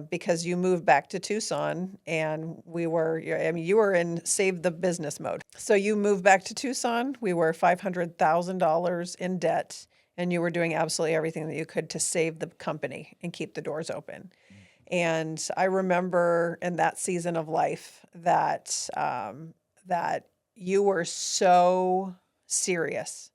because you moved back to Tucson and you were in save the business mode. So you moved back to Tucson, we were $500,000 in debt, and you were doing absolutely everything that you could to save the company and keep the doors open. And I remember in that season of life that that you were so serious,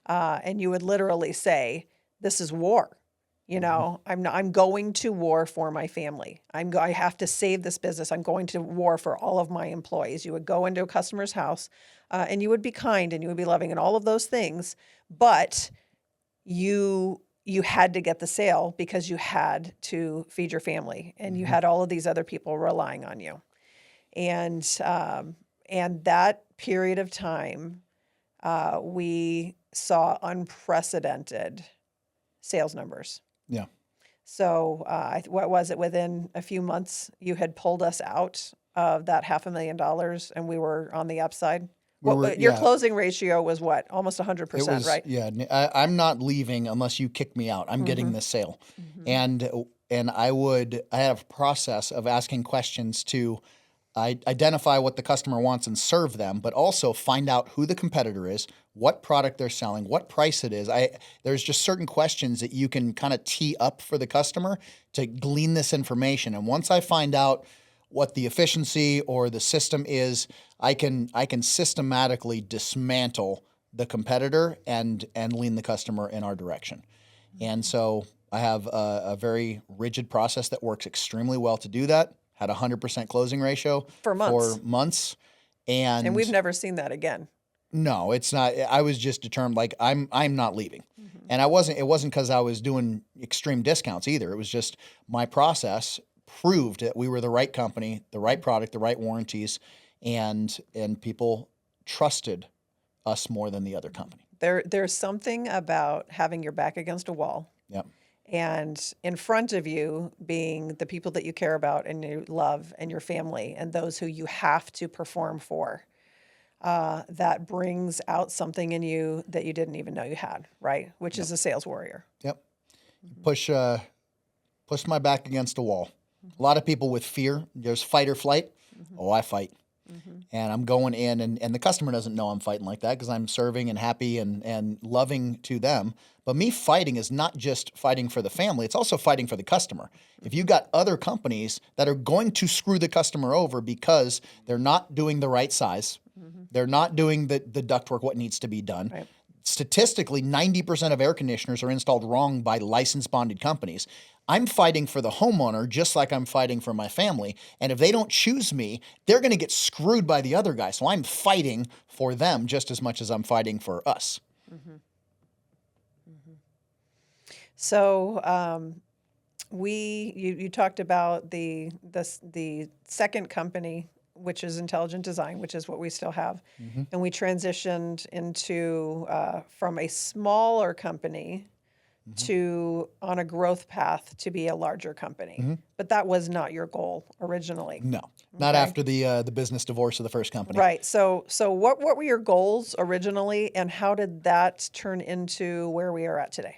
and you would literally say, "This is war. You know, I'm going to war for my family. I have to save this business. I'm going to war for all of my employees." You would go into a customer's house, and you would be kind and you would be loving and all of those things, but you had to get the sale because you had to feed your family and you had all of these other people relying on you. And that period of time, we saw unprecedented sales numbers. Yeah. So what was it? Within a few months, you had pulled us out of that $500,000 and we were on the upside. Your closing ratio was what? Almost 100%, right? Yeah. I'm not leaving unless you kick me out. I'm getting this sale. And I have a process of asking questions to identify what the customer wants and serve them, but also find out who the competitor is, what product they're selling, what price it is. There's just certain questions that you can kind of tee up for the customer to glean this information. And once I find out what the efficiency or the system is, I can systematically dismantle the competitor and lean the customer in our direction. And so I have a very rigid process that works extremely well to do that. Had a 100% closing ratio for months. And we've never seen that again. No, it's not. I was just determined, like, I'm not leaving. And it wasn't because I was doing extreme discounts either. It was just my process proved that we were the right company, the right product, the right warranties, and people trusted us more than the other company. There's something about having your back against a wall. Yep. And in front of you being the people that you care about and you love and your family and those who you have to perform for, that brings out something in you that you didn't even know you had, right? Which is a sales warrior. Yep. Push my back against a wall. A lot of people with fear, there's fight or flight. Oh, I fight. And I'm going in, and the customer doesn't know I'm fighting like that because I'm serving and happy and loving to them. But me fighting is not just fighting for the family, it's also fighting for the customer. If you've got other companies that are going to screw the customer over because they're not doing the right size, they're not doing the ductwork, what needs to be done. Right. Statistically, 90% of air conditioners are installed wrong by licensed bonded companies. I'm fighting for the homeowner just like I'm fighting for my family. And if they don't choose me, they're going to get screwed by the other guy. So I'm fighting for them just as much as I'm fighting for us. So you talked about the second company, which is Intelligent Design, which is what we still have. And we transitioned into from a smaller company to on a growth path to be a larger company. But that was not your goal originally. No, not after the business divorce of the first company. Right. So what were your goals originally, and how did that turn into where we are at today?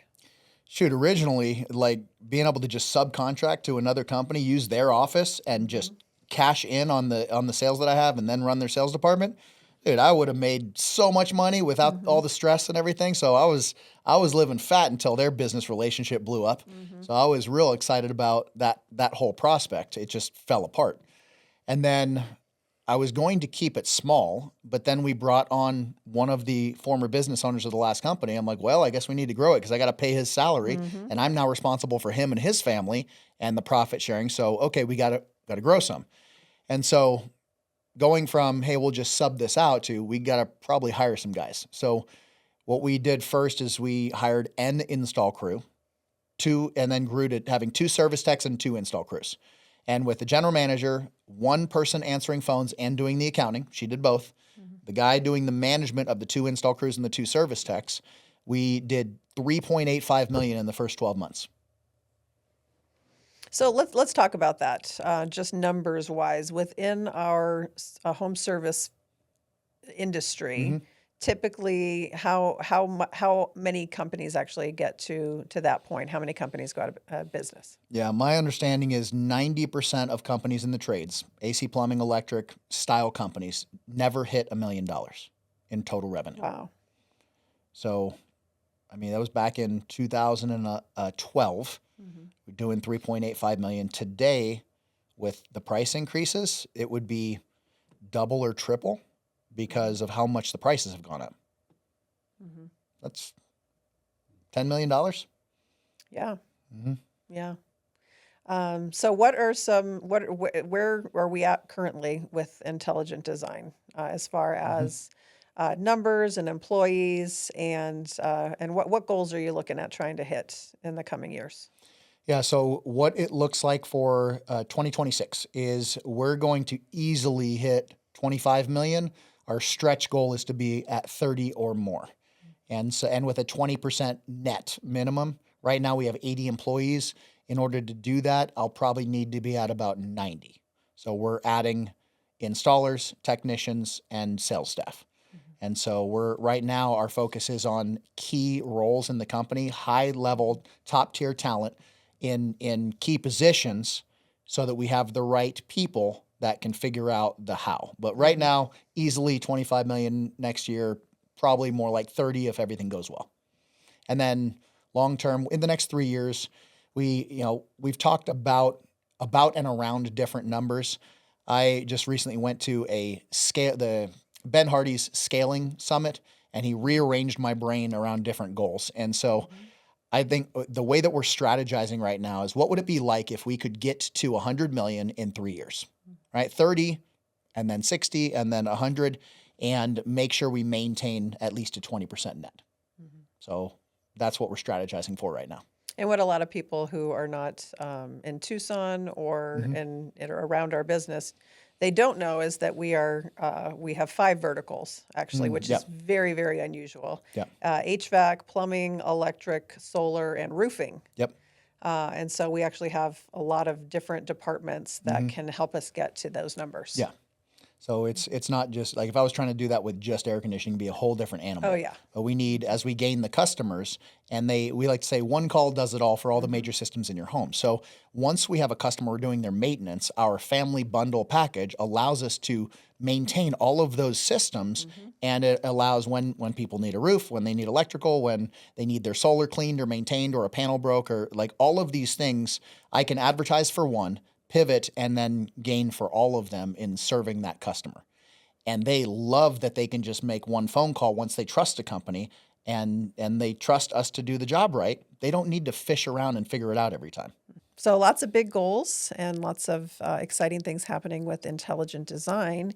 Shoot, originally, like being able to just subcontract to another company, use their office, and just cash in on the sales that I have, and then run their sales department. Dude, I would have made so much money without all the stress and everything. So I was living fat until their business relationship blew up. So I was real excited about that whole prospect. It just fell apart. And then I was going to keep it small, but then we brought on one of the former business owners of the last company. I'm like, well, I guess we need to grow it because I got to pay his salary, and I'm now responsible for him and his family and the profit sharing. So okay, we got to grow some. And so going from, hey, we'll just sub this out to we got to probably hire some guys. So what we did first is we hired an install crew, and then grew to having 2 service techs and 2 install crews. And with the general manager, 1 person answering phones and doing the accounting, she did both, the guy doing the management of the 2 install crews and the 2 service techs, we did $3.85 million in the first 12 months. So let's talk about that, just numbers wise within our home service industry. Typically, how many companies actually get to that point? How many companies go out of business? Yeah, my understanding is 90% of companies in the trades, AC, plumbing, electric, style companies, never hit $1 million in total revenue. Wow. So, I mean, that was back in 2012. We're doing 3.85 million. Today, with the price increases, it would be double or triple because of how much the prices have gone up. That's $10 million. Yeah. Yeah. So what are where are we at currently with intelligent design, as far as numbers and employees, and what goals are you looking at trying to hit in the coming years? Yeah, so what it looks like for 2026 is we're going to easily hit 25 million. Our stretch goal is to be at 30 or more. And with a 20% net minimum. Right now we have 80 employees. In order to do that, I'll probably need to be at about 90. So we're adding installers, technicians, and sales staff. And so right now our focus is on key roles in the company, high level, top tier talent in key positions so that we have the right people that can figure out the how. But right now, easily 25 million next year, probably more like 30 if everything goes well. And then long term, in the next 3 years, we've talked about and around different numbers. I just recently went to the Ben Hardy's scaling summit, and he rearranged my brain around different goals. And so I think the way that we're strategizing right now is what would it be like if we could get to 100 million in 3 years, right? 30 and then 60 and then 100, and make sure we maintain at least a 20% net. So that's what we're strategizing for right now. And what a lot of people who are not in Tucson or around our business, they don't know is that we have 5 verticals actually, which is very, very unusual. HVAC, plumbing, electric, solar, and roofing. And so we actually have a lot of different departments that can help us get to those numbers. Yeah. So it's not just like if I was trying to do that with just air conditioning, it'd be a whole different animal. Oh, yeah. But we need, as we gain the customers, and we like to say one call does it all for all the major systems in your home. So once we have a customer doing their maintenance, our family bundle package allows us to maintain all of those systems, and it allows when people need a roof, when they need electrical, when they need their solar cleaned or maintained or a panel broke, or like all of these things, I can advertise for one, pivot, and then gain for all of them in serving that customer. And they love that they can just make one phone call once they trust a company and they trust us to do the job right. They don't need to fish around and figure it out every time. So lots of big goals and lots of exciting things happening with intelligent design.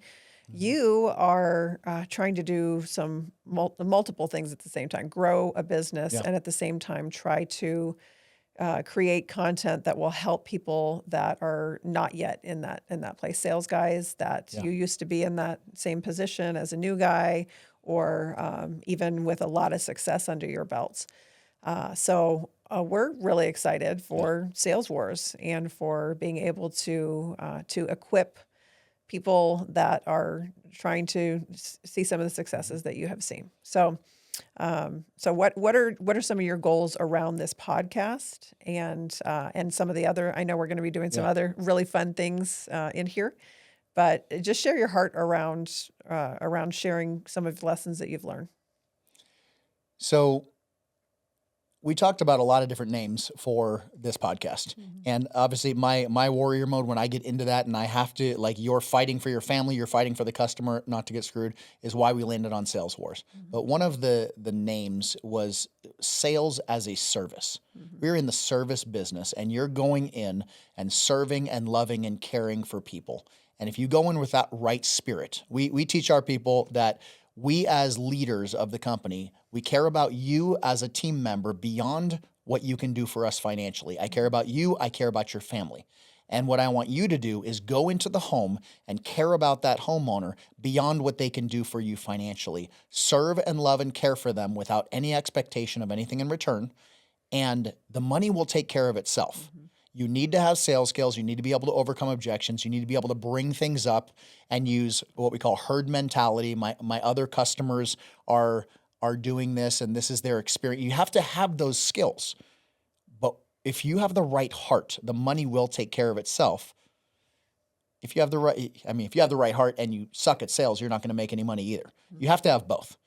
You are trying to do some multiple things at the same time, grow a business, and at the same time try to create content that will help people that are not yet in that place. Sales guys that you used to be in that same position as a new guy, or even with a lot of success under your belts. So we're really excited for Sales Wars and for being able to equip people that are trying to see some of the successes that you have seen. So what are some of your goals around this podcast and some of the other? I know we're going to be doing some other really fun things in here, but just share your heart around sharing some of the lessons that you've learned. So we talked about a lot of different names for this podcast. And obviously my warrior mode, when I get into that and I have to, like, you're fighting for your family, you're fighting for the customer not to get screwed, is why we landed on Sales Wars. But one of the names was Sales as a Service. We're in the service business, and you're going in and serving and loving and caring for people. And if you go in with that right spirit, we teach our people that we as leaders of the company, we care about you as a team member beyond what you can do for us financially. I care about you. I care about your family. And what I want you to do is go into the home and care about that homeowner beyond what they can do for you financially. Serve and love and care for them without any expectation of anything in return. And the money will take care of itself. You need to have sales skills. You need to be able to overcome objections. You need to be able to bring things up and use what we call herd mentality. My other customers are doing this, and this is their experience. You have to have those skills. But if you have the right heart, the money will take care of itself. If you have the right heart and you suck at sales, you're not going to make any money either. You have to have both.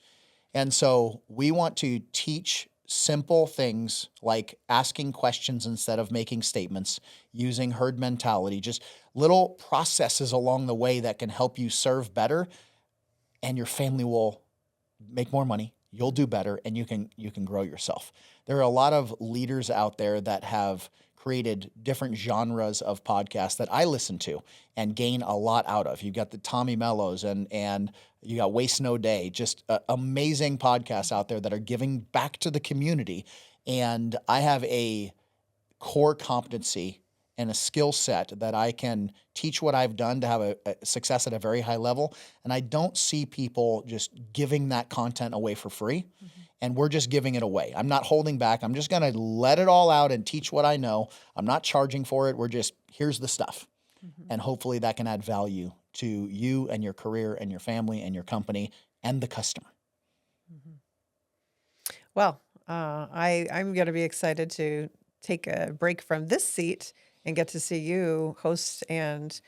And so we want to teach simple things like asking questions instead of making statements, using herd mentality, just little processes along the way that can help you serve better, and your family will make more money. You'll do better, and you can grow yourself. There are a lot of leaders out there that have created different genres of podcasts that I listen to and gain a lot out of. You've got the Tommy Mellos and you got Waste No Day, just amazing podcasts out there that are giving back to the community. And I have a core competency and a skill set that I can teach what I've done to have a success at a very high level. And I don't see people just giving that content away for free. And we're just giving it away. I'm not holding back. I'm just going to let it all out and teach what I know. I'm not charging for it. We're just, here's the stuff. And hopefully that can add value to you and your career and your family and your company and the customer. Well, I'm going to be excited to take a break from this seat and get to see you host and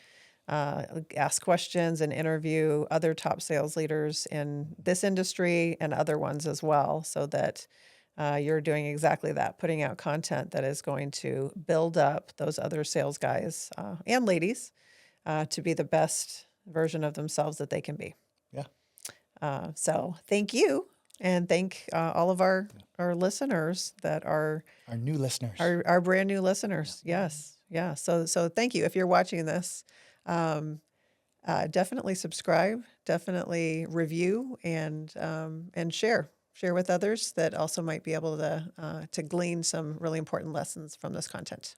ask questions and interview other top sales leaders in this industry and other ones as well, so that you're doing exactly that, putting out content that is going to build up those other sales guys and ladies to be the best version of themselves that they can be. Yeah. So thank you. And thank all of our listeners that are Our new listeners. our brand new listeners. Yes. Yeah. So thank you. If you're watching this, definitely subscribe, definitely review, and share with others that also might be able to glean some really important lessons from this content.